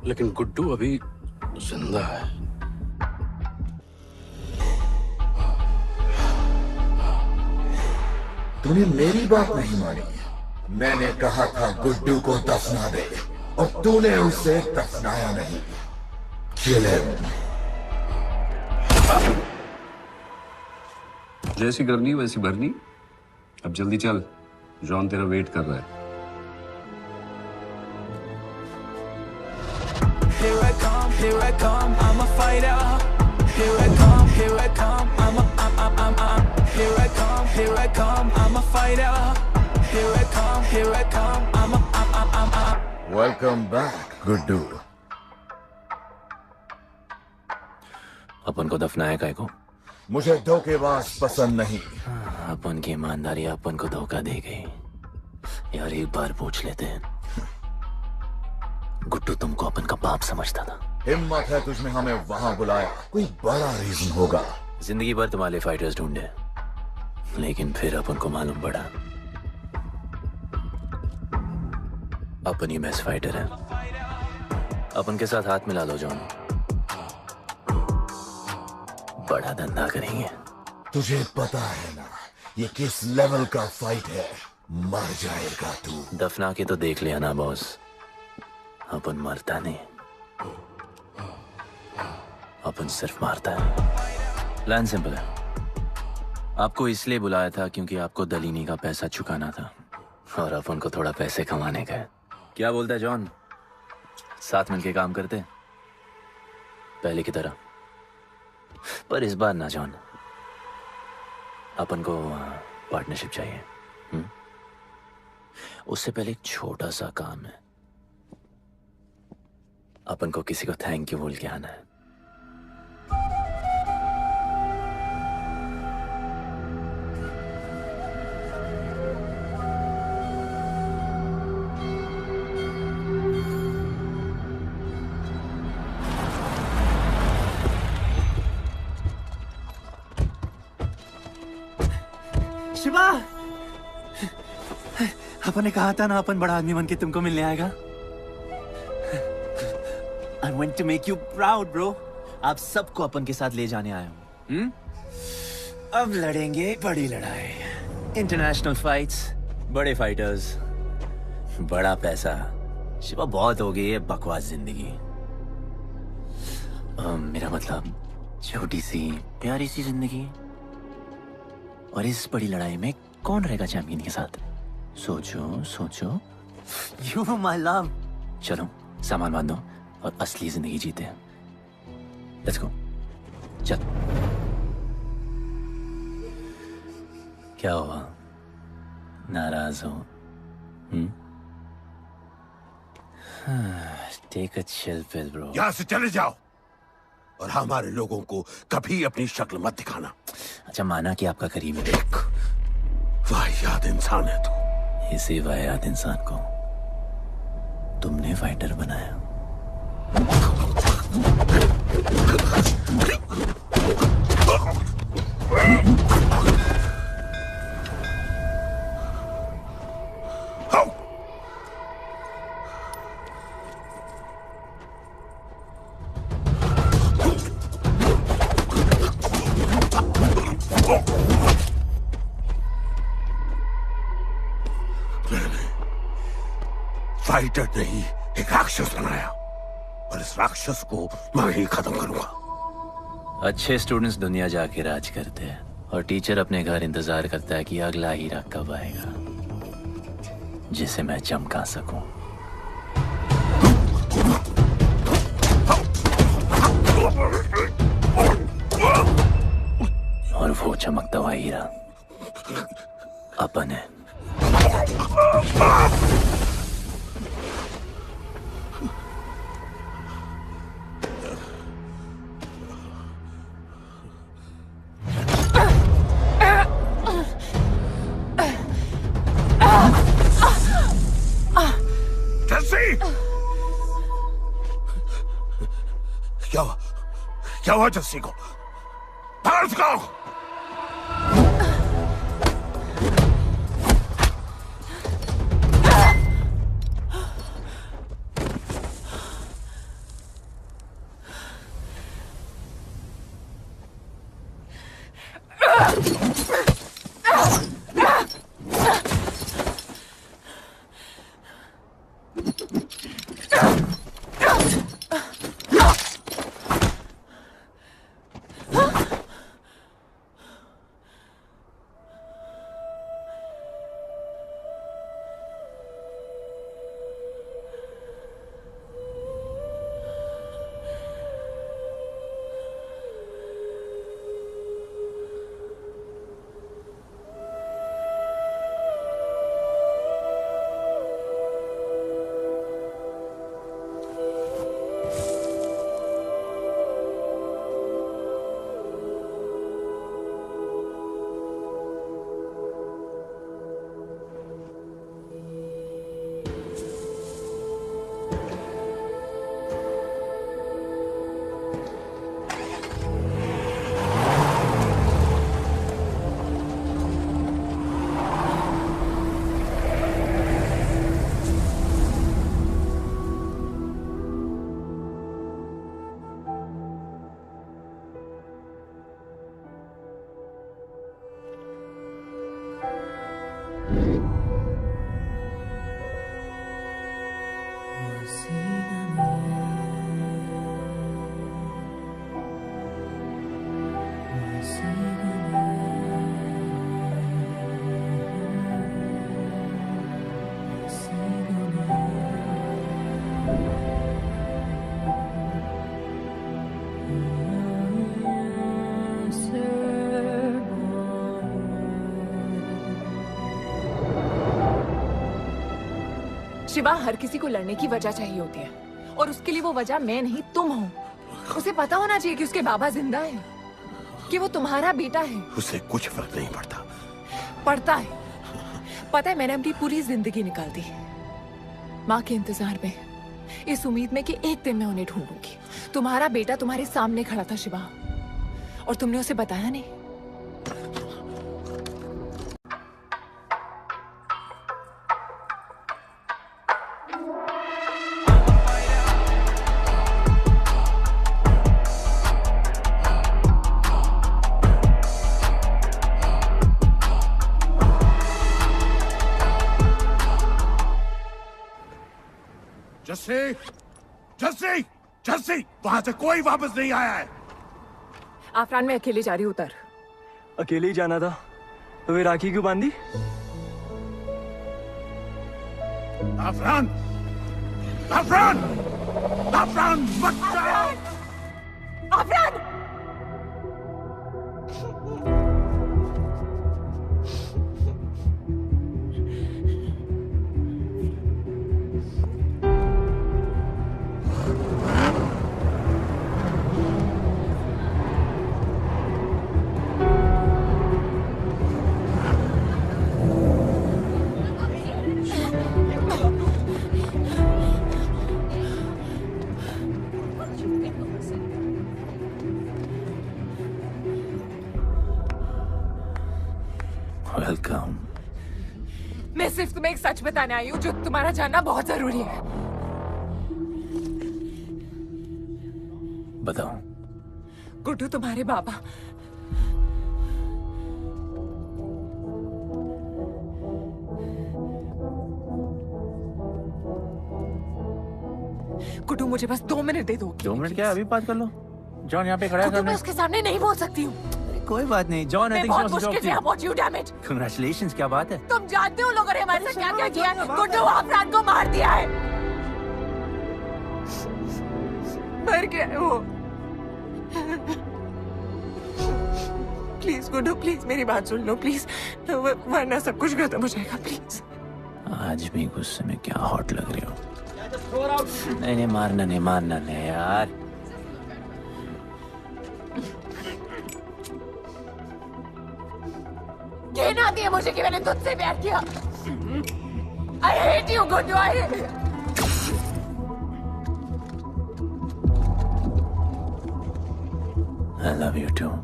लेकिन गुड्डू अभी जिंदा है। तूने मेरी बात नहीं मानी। मैंने कहा था गुड्डू को दफना दे, और तूने उसे दफनाया नहीं। Kill him. जैसी करनी वैसी भरनी। अब जल्दी चल, जॉन तेरा वेट कर रहा है। Here I come, here I come, I'm a fighter. Here I come, here I come, I'm here I come, here I come, I'm a fighter. Here I come, here I come, I'm Welcome back, Guddu. अपन को दफनाया काय को? मुझे धोखेबाज पसंद नहीं। अपन की ईमानदारी अपन को धोखा दे गई। यार एक बार पूछ लेते हैं, गुड्डू तुमको अपन का बाप समझता था? हिम्मत है तुझमें हमें वहां बुलाया, कोई बड़ा रीजन होगा। जिंदगी भर तुम्हारे फाइटर्स ढूंढे, लेकिन फिर अपन को मालूम पड़ा अपन ही बेस्ट फाइटर है। अपन के साथ हाथ मिला लो जॉन, बड़ा धंधा करेंगे। तुझे पता है ना ये किस लेवल का फाइट है? मर जाएगा तू। दफना के तो देख लिया ना बॉस, अपन मरता नहीं, अपन सिर्फ मारता है। प्लान सिंपल है, आपको इसलिए बुलाया था क्योंकि आपको दलीनी का पैसा चुकाना था, और अपन को थोड़ा पैसे कमाने का है। क्या बोलता है जॉन, साथ मिलके काम करते पहले की तरह? पर इस बार ना जॉन, अपन को पार्टनरशिप चाहिए। उससे पहले एक छोटा सा काम है, अपन को किसी को थैंक यू बोल के आना है। शिवा, अपन ने कहा था ना अपन बड़ा आदमी बन के तुमको मिलने आएगा। I want to make you proud, bro. आप सबको अपन के साथ ले जाने आया हूँ। अब लड़ेंगे बड़ी लड़ाई, इंटरनेशनल फाइट्स, बड़े फाइटर्स, बड़ा पैसा। शिवा बहुत हो गई है बकवास जिंदगी। मेरा मतलब छोटी सी प्यारी सी जिंदगी, और इस बड़ी लड़ाई में कौन रहेगा चैंपियन के साथ? सोचो सोचो। You my love. चलो सामान बांधो और असली जिंदगी जीते हैं। Let's go. चल। क्या हुआ, नाराज हो? Take a chill pill, bro. यहाँ से चले जाओ, और हमारे लोगों को कभी अपनी शक्ल मत दिखाना। अच्छा माना कि आपका करीब है। वाहियात इंसान है तू। इसी वाहियात इंसान को तुमने फाइटर बनाया। फाइटर नहीं, एक राक्षस बनाया और इस राक्षस को मैं ही खत्म करूंगा। अच्छे स्टूडेंट्स दुनिया जाके राज करते हैं और टीचर अपने घर इंतजार करता है कि अगला हीरा कब आएगा जिसे मैं चमका सकूं। और वो चमकता हुआ हीरा अपन है। क्या हुआ जस्सी को? बाहर निकालो। शिवा, हर किसी को लड़ने की वजह चाहिए होती है और उसके लिए वो वजह मैं नहीं तुम हो। उसे पता होना चाहिए कि उसके बाबा जिंदा है, कि वो तुम्हारा बेटा है। उसे कुछ फर्क नहीं पड़ता। पड़ता है। पता है, मैंने अपनी पूरी जिंदगी निकाल दी माँ के इंतजार में, इस उम्मीद में कि एक दिन मैं उन्हें ढूंढूंगी। तुम्हारा बेटा तुम्हारे सामने खड़ा था शिवा, और तुमने उसे बताया नहीं। जस्सी, जस्सी, जस्सी, वहां से कोई वापस नहीं आया है। आफरान, मैं अकेले जा रही हूँ। उतर। अकेले ही जाना था तो वे राखी क्यों बांधी? आफरान, आफरान, आफरान, मत जाओ। आफरान! सिर्फ तुम्हें एक सच बताने आई हूँ जो तुम्हारा जानना बहुत जरूरी है। बताओ। गुड्डू तुम्हारे बाबा गुड्डू, मुझे बस 2 मिनट दे दो। 2 मिनट क्या, अभी बात कर लो। जॉन यहाँ पे खड़ा है गुड्डू, मैं उसके सामने नहीं बोल सकती हूँ। कोई बात नहीं जॉन, मैं बहुत मुश्किल say about you, damn it. Congratulations, क्या बात है। तुम जानते हो लोगों ने हमारे साथ क्या क्या किया है। गुड्डू आफरान को मार दिया है। मर गया है वो। प्लीज गुड्डू, प्लीज मेरी बात सुन लो प्लीज, वरना सब कुछ खत्म हो जाएगा प्लीज। आज भी गुस्से में क्या हॉट लग रही हो। नहीं मारना नहीं यार। घिन आती है मुझे कि मैंने तुझसे प्यार किया। I hate you, Guddu, I hate you. I love you too.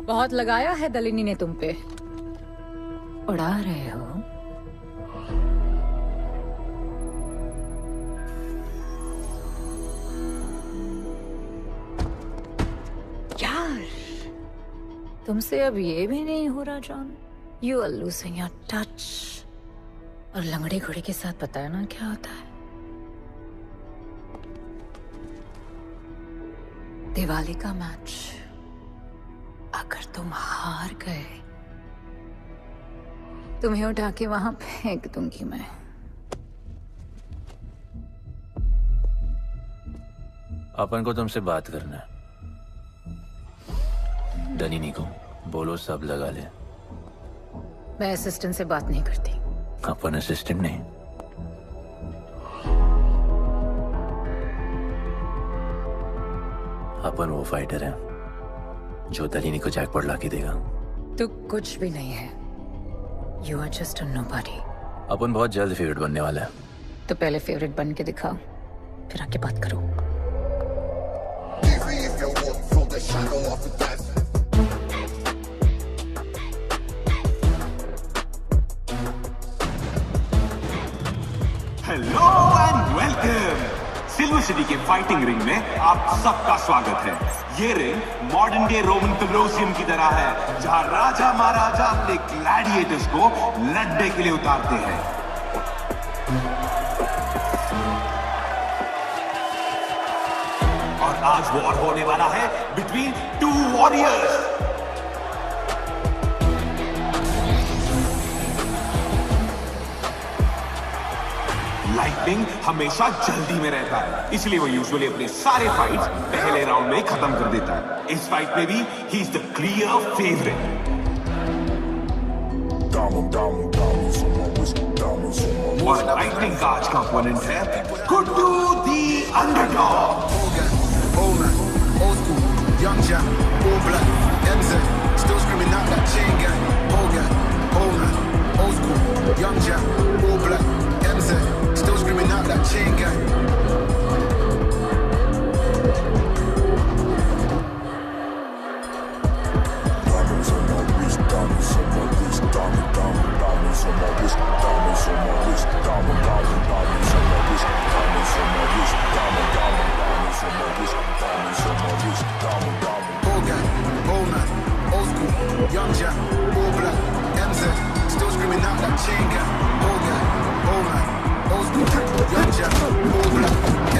बहुत लगाया है दलिनी ने तुम पे। उड़ा रहे हो। यार, तुमसे अब ये भी नहीं हो रहा John. You are losing your touch. और लंगड़े घोड़े के साथ पता है ना क्या होता है। दिवाली का मैच अगर तुम हार गए, तुम्हें उठा के वहां फेंक दूंगी मैं। अपन को तुमसे बात करना है। दलिनी को बोलो सब लगा ले। मैं असिस्टेंट से बात नहीं करती। अपन असिस्टेंट नहीं, अपन वो फाइटर है जो दलिनी को जैकपॉट लाके देगा। तू कुछ भी नहीं है। You are just a nobody. अपन बहुत जल्द फेवरेट बनने वाला है। तो पहले फेवरेट बन के दिखाओ, फिर आके बात करो। Hello and welcome. Silver city के फाइटिंग रिंग में आप सबका स्वागत है। ये ring modern day Roman Colosseum की तरह है, जहां राजा महाराजा अपने ग्लैडिएटर्स को लड़ने के लिए उतारते हैं। और आज वॉर होने वाला है बिटवीन 2 वॉरियर्स। लाइटनिंग हमेशा जल्दी में रहता है, इसलिए वो यूजुअली अपने सारे फाइट्स पहले राउंड में खत्म कर देता है। इस फाइट में भी he is the clear favourite. और लाइटनिंग का आज का ओपोनेंट है गुड्डू दी underdog. Young Jack, all black, MZ, still screaming out that chain gang. Hogan, Oman, old school. Young Jack, all black, MZ, still screaming out that chain gang. Diamonds on my wrist, diamonds on my wrist, diamonds on my wrist, diamonds on my wrist, diamonds on my wrist, diamonds on my wrist, diamonds on my wrist, Hogan, Oman, old school, Young Jack, all black, MZ, still screaming out that chain gang. Hogan, Oman, old school, Young Jack, all black,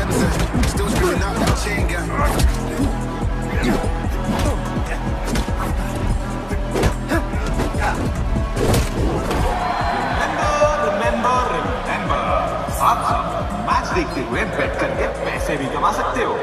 MZ, still screaming out that chain gang. Remember, आप match देखते हुए बेट करके पैसे भी कमा सकते हो।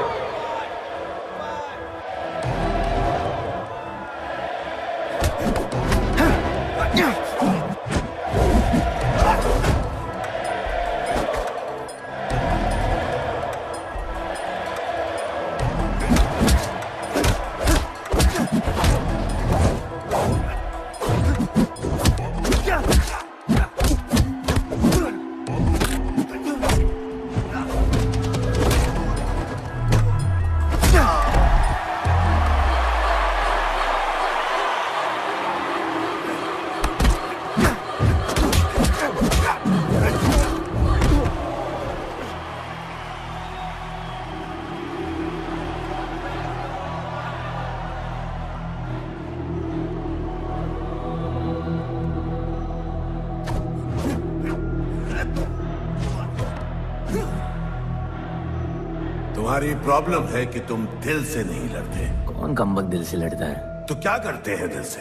तुम्हारी प्रॉब्लम है कि तुम दिल से नहीं लड़ते। कौन कमबख्त दिल से लड़ता है? तो क्या करते हैं दिल से?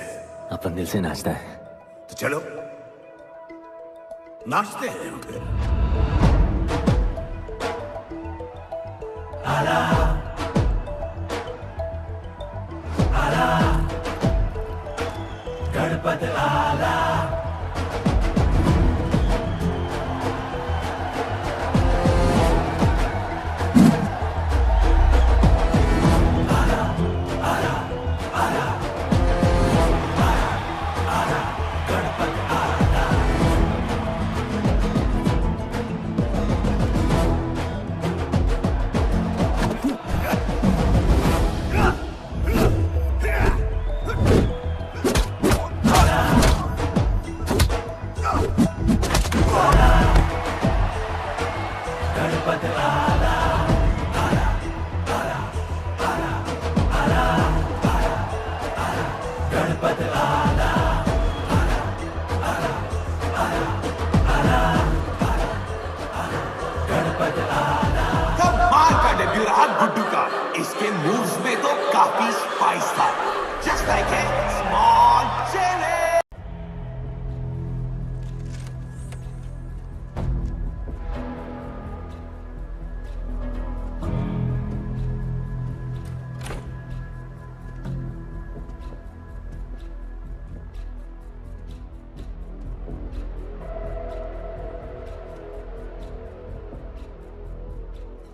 अपन दिल से नाचता है। तो चलो नाचते हैं हम फिर। आला, आला, गणपत आला। गुड्डू का इसके मूव्स में तो काफी स्पाइस था। Just like a small chilli.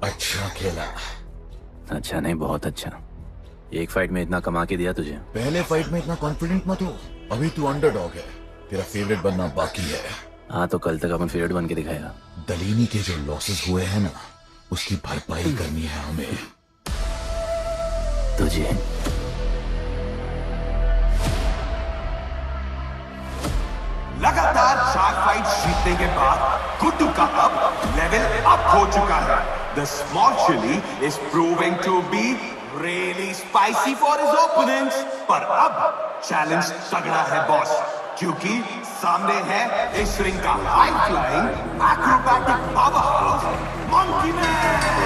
अच्छा खेला। अच्छा नहीं, बहुत अच्छा। एक फाइट में इतना कमा के दिया तुझे। पहले फाइट में इतना कॉन्फिडेंट मत हो, अभी तू अंडरडॉग है, तेरा फेवरेट बनना बाकी है। हाँ तो कल तक अपन फेवरेट बन के दिखाएगा। दलीनी के जो लॉसेस हुए हैं ना, उसकी भरपाई करनी है हमें। तुझे लगातार 4 फाइट जीतने के बाद गुड्डू का अब लेवल अप हो चुका है। The small chili is proving to be really spicy for his opponents. पर अब चैलेंज तगड़ा है बॉस, क्योंकि सामने है इस रिंग का high flying acrobatic powerhouse monkey man.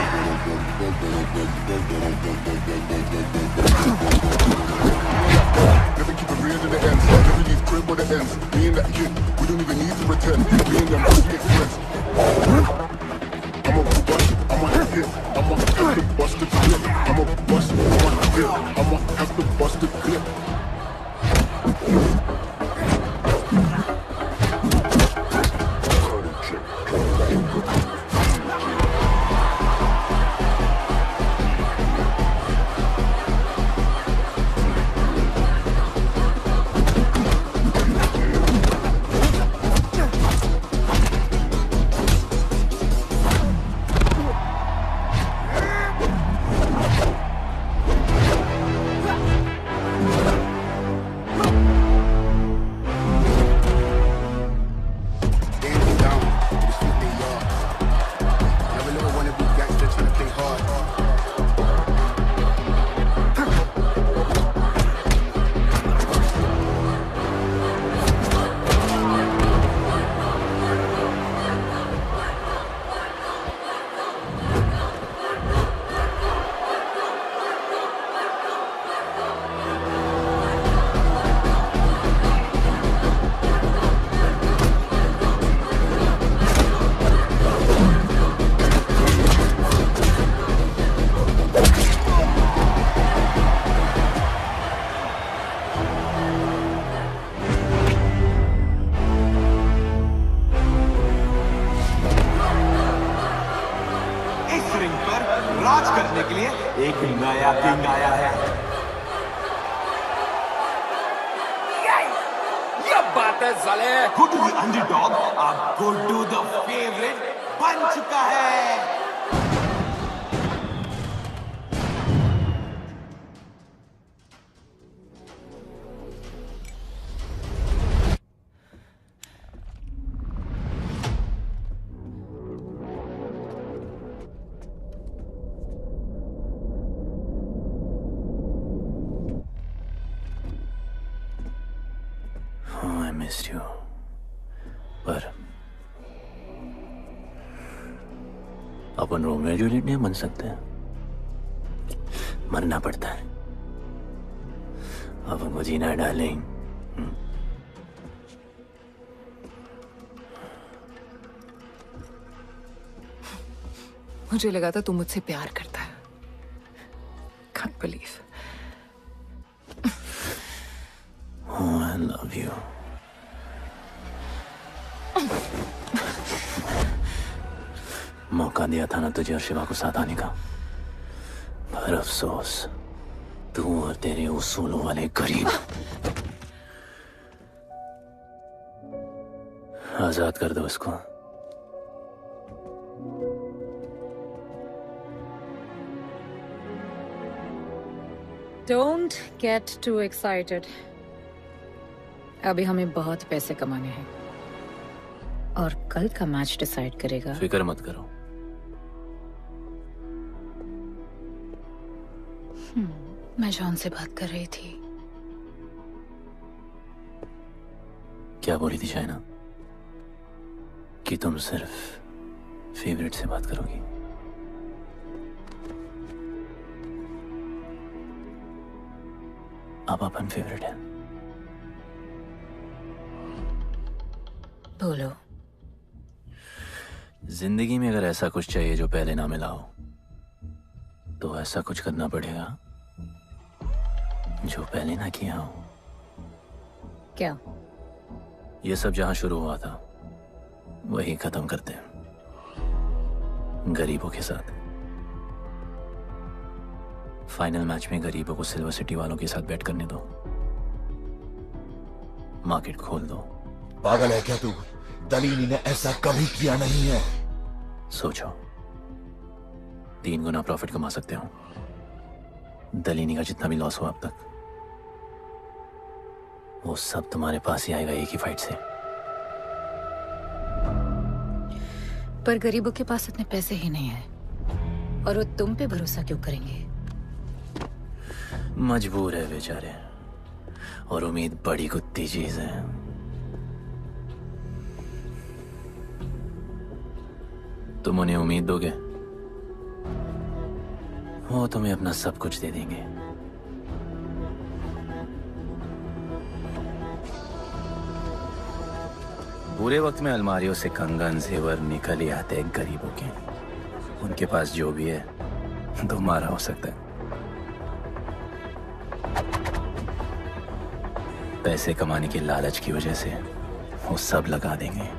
Never keep it real to the end. Never leave crib with the ends. Me and that kid, we don't even need to pretend. Me and them must get friends. I'm a bust, I'm a hit, I'm a have to bust the clip. I'm a bust, I'm a hit, I'm a have to bust the clip. राज करने के लिए एक नया king आया है। ये बात है साले। गुड्डू द अंडरडॉग अब गुड्डू द फेवरेट बन चुका है। I missed you. पर अपन रोमियो जूलियट नहीं बन सकते, मरना पड़ता है। अपन को जीना है डार्लिंग। मुझे लगा था तू मुझसे प्यार करता है। Can't believe. Oh, I love you. मौका दिया था ना तुझे और शिवा को साथ आने का, पर अफसोस तू और तेरे उसूलों वाले गरीब। आजाद कर दो इसको। Don't get too excited. अभी हमें बहुत पैसे कमाने हैं और कल का मैच डिसाइड करेगा। फिक्र मत करो। मैं जॉन से बात कर रही थी। क्या बोली थी शाइना? कि तुम सिर्फ फेवरेट से बात करोगी। अब अपन फेवरेट है। बोलो। जिंदगी में अगर ऐसा कुछ चाहिए जो पहले ना मिला हो, तो ऐसा कुछ करना पड़ेगा जो पहले ना किया हो। क्या? ये सब जहां शुरू हुआ था वही खत्म करते हैं, गरीबों के साथ। फाइनल मैच में गरीबों को सिल्वर सिटी वालों के साथ बैट करने दो, मार्केट खोल दो। पागल है क्या तू? दलीनी ने ऐसा कभी किया नहीं है। सोचो, 3 गुना प्रॉफिट कमा सकते हो। दलीनी का जितना भी लॉस हुआ अब तक, वो सब तुम्हारे पास ही आएगा एक ही फाइट से। पर गरीबों के पास इतने पैसे ही नहीं है, और वो तुम पे भरोसा क्यों करेंगे? मजबूर है बेचारे, और उम्मीद बड़ी कुत्ती चीज है। तुम उन्हें उम्मीद दोगे, वो तुम्हें अपना सब कुछ दे देंगे। बुरे वक्त में अलमारियों से कंगन जेवर निकल ही आते हैं गरीबों के। उनके पास जो भी है तुम्हारा हो सकता है। पैसे कमाने की लालच की वजह से वो सब लगा देंगे।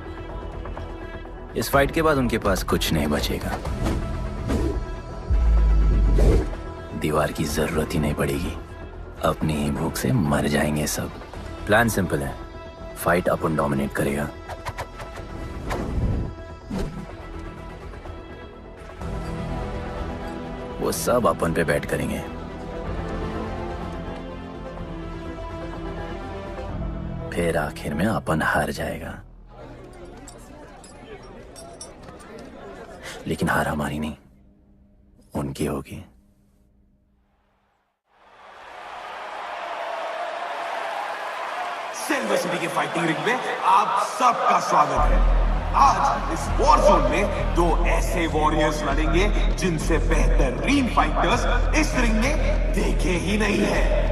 इस फाइट के बाद उनके पास कुछ नहीं बचेगा। दीवार की जरूरत ही नहीं पड़ेगी, अपनी ही भूख से मर जाएंगे सब। प्लान सिंपल है, फाइट अपन डोमिनेट करेगा। वो सब अपन पे बैट करेंगे। फिर आखिर में अपन हार जाएगा, लेकिन हार हमारी नहीं, उनकी होगी। सिल्वर सिटी के फाइटिंग रिंग में आप सबका स्वागत है। आज इस वॉर जोन में 2 ऐसे वॉरियर्स लड़ेंगे जिनसे बेहतरीन फाइटर्स इस रिंग में देखे ही नहीं है।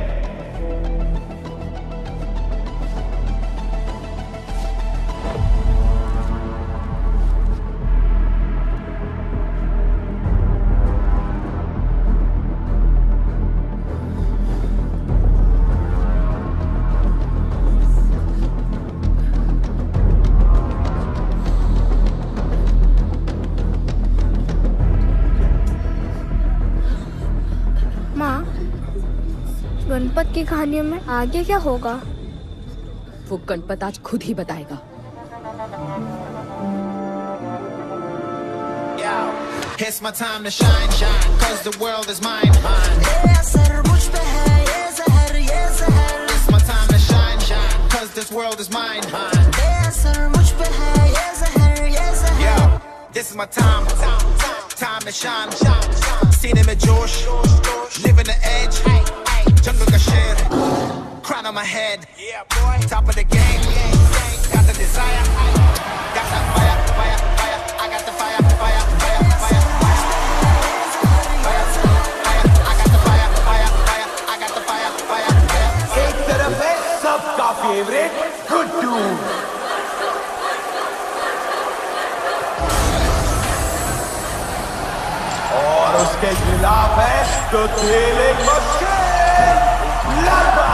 गणपत की कहानियों में आगे क्या होगा? वो गणपत आज खुद ही बताएगा। It's my time to shine, shine, cause the world is mine, mine. ये असर मुझ पे है, ये ज़हर, ये ज़हर. It's my time to shine, shine, cause this world is mine, mine. ये असर मुझ पे है, ये ज़हर, ये ज़हर. Yo, this is my time, time to shine, सीने में जोश, living the edge, jungle का शेर, crown on my head, top of the game, got the desire, got that fire, fire, fire, I got the fire, fire, fire, fire. और उसके खिलाफ है तो खेल एक मुश्किल लड़का।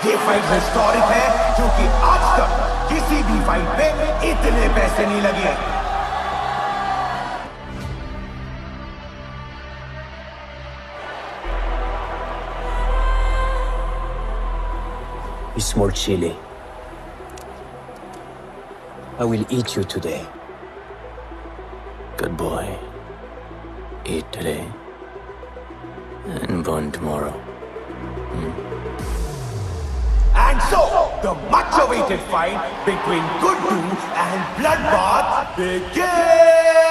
ये फाइट हिस्टोरिक है क्योंकि आज तक किसी भी फाइट पे इतने पैसे नहीं लगे। Small chili. I will eat you today. Good boy. Eat today and burn tomorrow. And so, the much-awaited fight between Guddu and Bloodbath begins!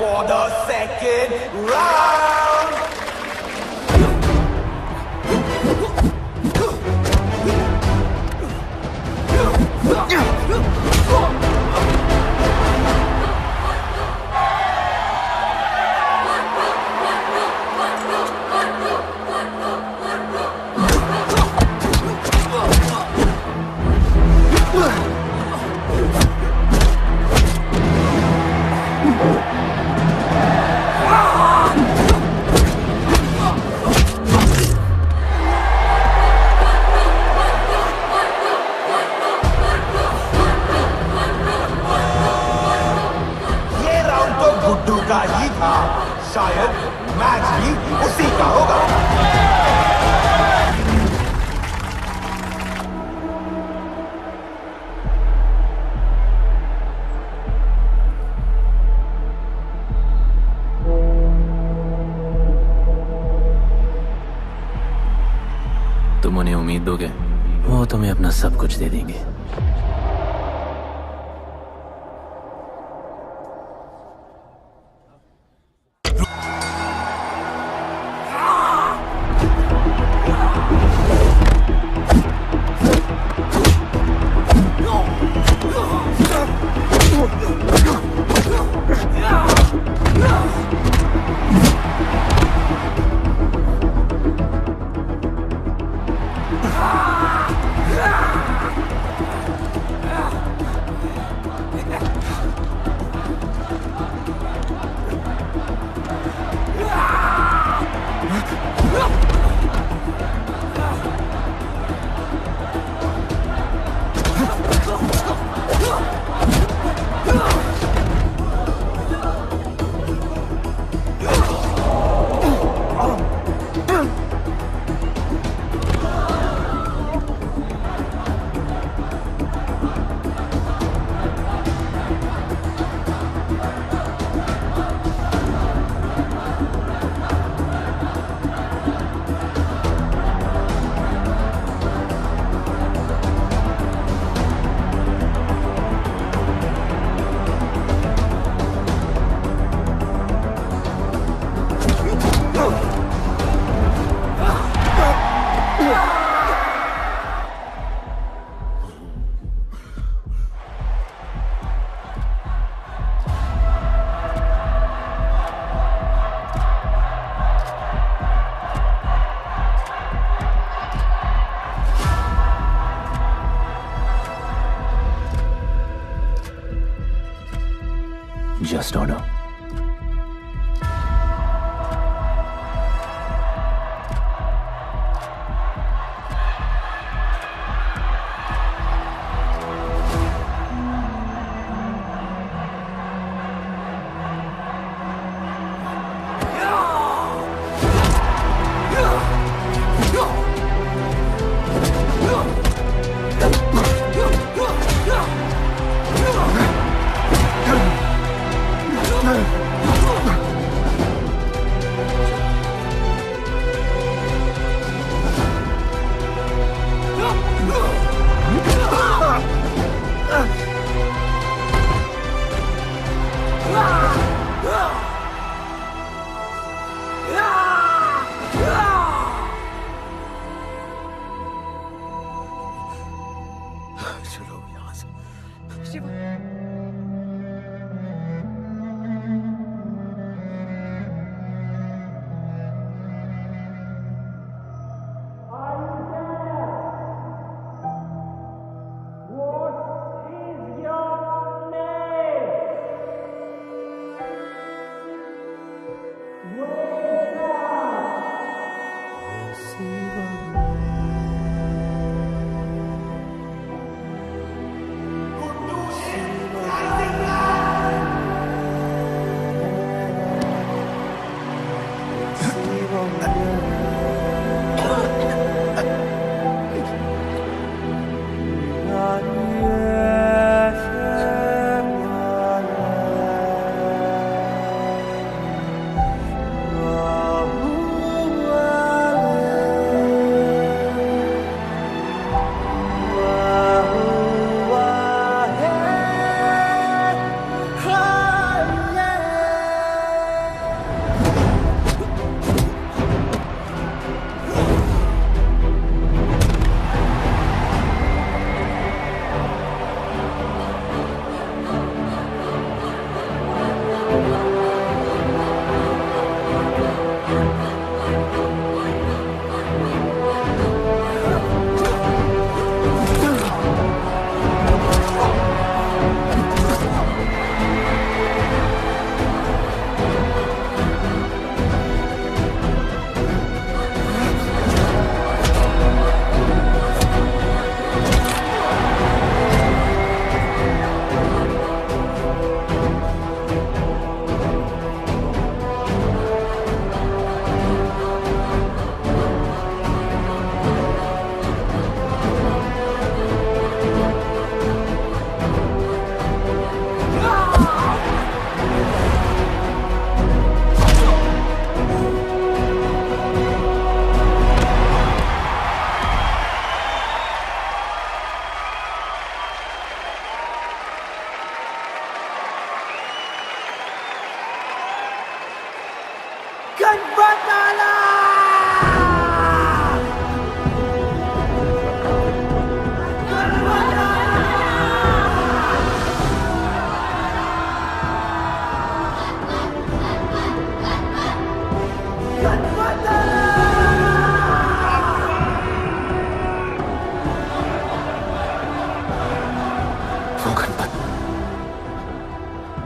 For the second round. का ही था, शायद मैच भी उसी का होगा। तुम उन्हें उम्मीद दोगे, वो तुम्हें अपना सब कुछ दे देंगे। just order.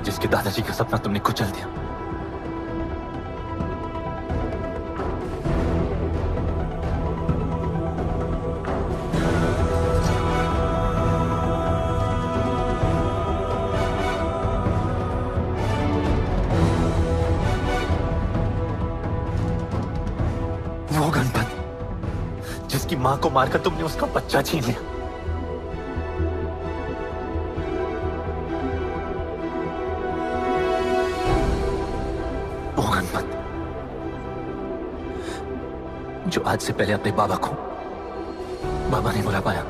जिसके दादाजी का सपना तुमने कुचल दिया। वो गणपत जिसकी मां को मारकर तुमने उसका बच्चा छीन लिया। जो आज से पहले अपने बाबा को बाबा नहीं बुला पाया।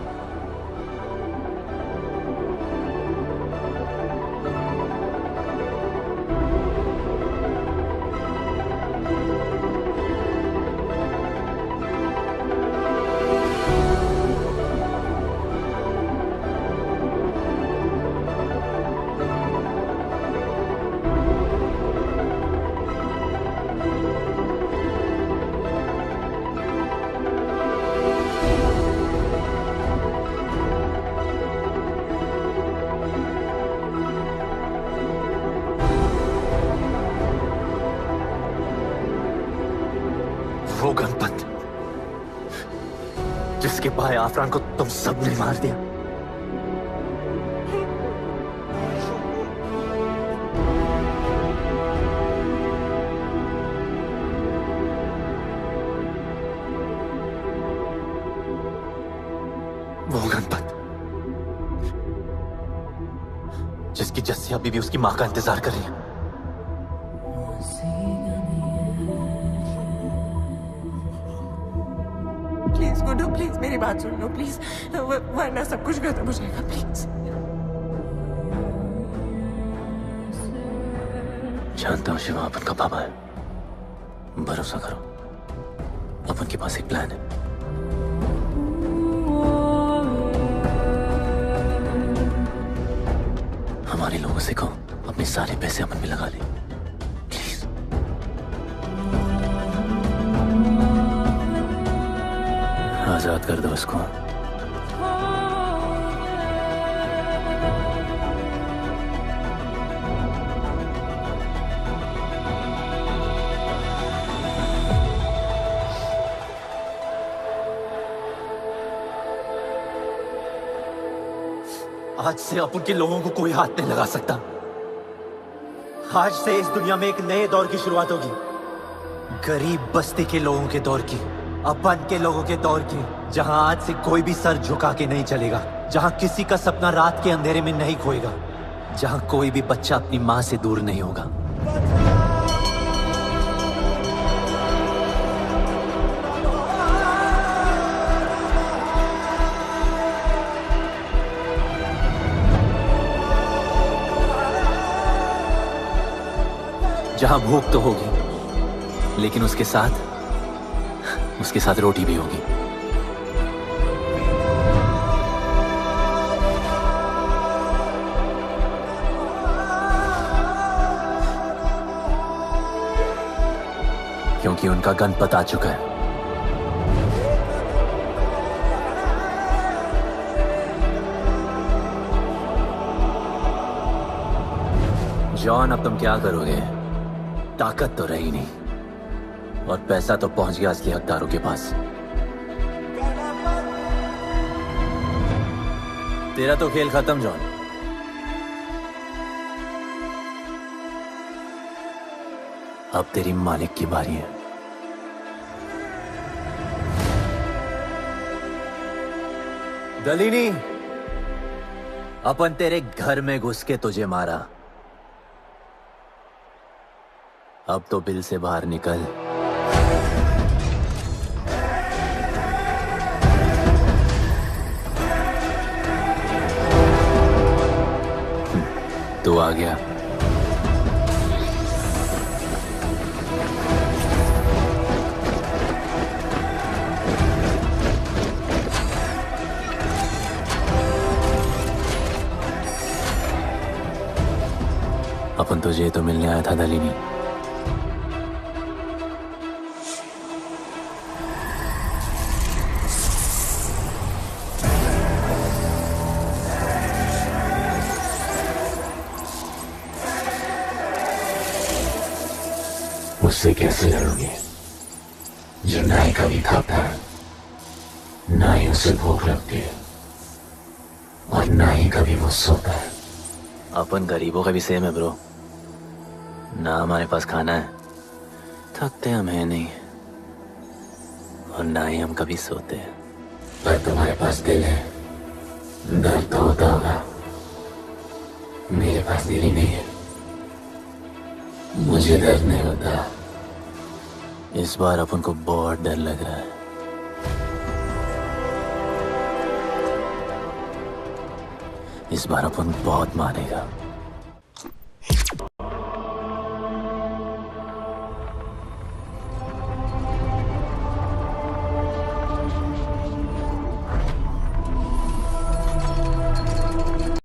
जिसके भाई आफरान को तुम सबने मार दिया। वो गणपत जिसकी जस्सिया बीबी उसकी मां का इंतजार कर रही है। प्लीज गुड्डू, प्लीज मेरी बात सुन लो प्लीज, वरना सब कुछ खत्म हो जाएगा प्लीज। जानता हूँ शिवा अपन का पापा है, भरोसा करो, अपन के पास एक प्लान है। हमारे लोगों से कहो अपने सारे पैसे अपन में लगा ले, प्लीज। आजाद कर दो उसको। आज से अपन के लोगों को कोई हाथ नहीं लगा सकता। आज से इस दुनिया में एक नए दौर की शुरुआत होगी, गरीब बस्ती के लोगों के दौर की, अपन के लोगों के दौर की, जहां आज से कोई भी सर झुका के नहीं चलेगा, जहां किसी का सपना रात के अंधेरे में नहीं खोएगा, जहां कोई भी बच्चा अपनी मां से दूर नहीं होगा। जहां भूख तो होगी, लेकिन उसके साथ रोटी भी होगी। क्योंकि उनका गणपत आ चुका है। जॉन, अब तुम क्या करोगे? ताकत तो रही नहीं और पैसा तो पहुंच गया असली हकदारों के पास। तेरा तो खेल खत्म जॉन। अब तेरी मालिक की बारी है। दलीनी, अपन तेरे घर में घुस के तुझे मारा, अब तो बिल से बाहर निकल। तू आ गया। अपन तुझे तो मिलने आया था दलीनी। उससे कैसे लड़ोगे जो ना ही कभी खाता, ना ही उसे भूख लगती है और ना ही कभी वो सोता है। अपन गरीबों का भी सेम है ब्रो, ना हमारे पास खाना है, थकते हम है नहीं, और ना ही हम कभी सोते हैं। पर तुम्हारे पास दिल है, दर्द तो होता होगा। मेरे पास दिल ही नहीं है, मुझे दर्द नहीं होता। इस बार अपन को बहुत डर लग रहा है। इस बार अपन बहुत मानेगा।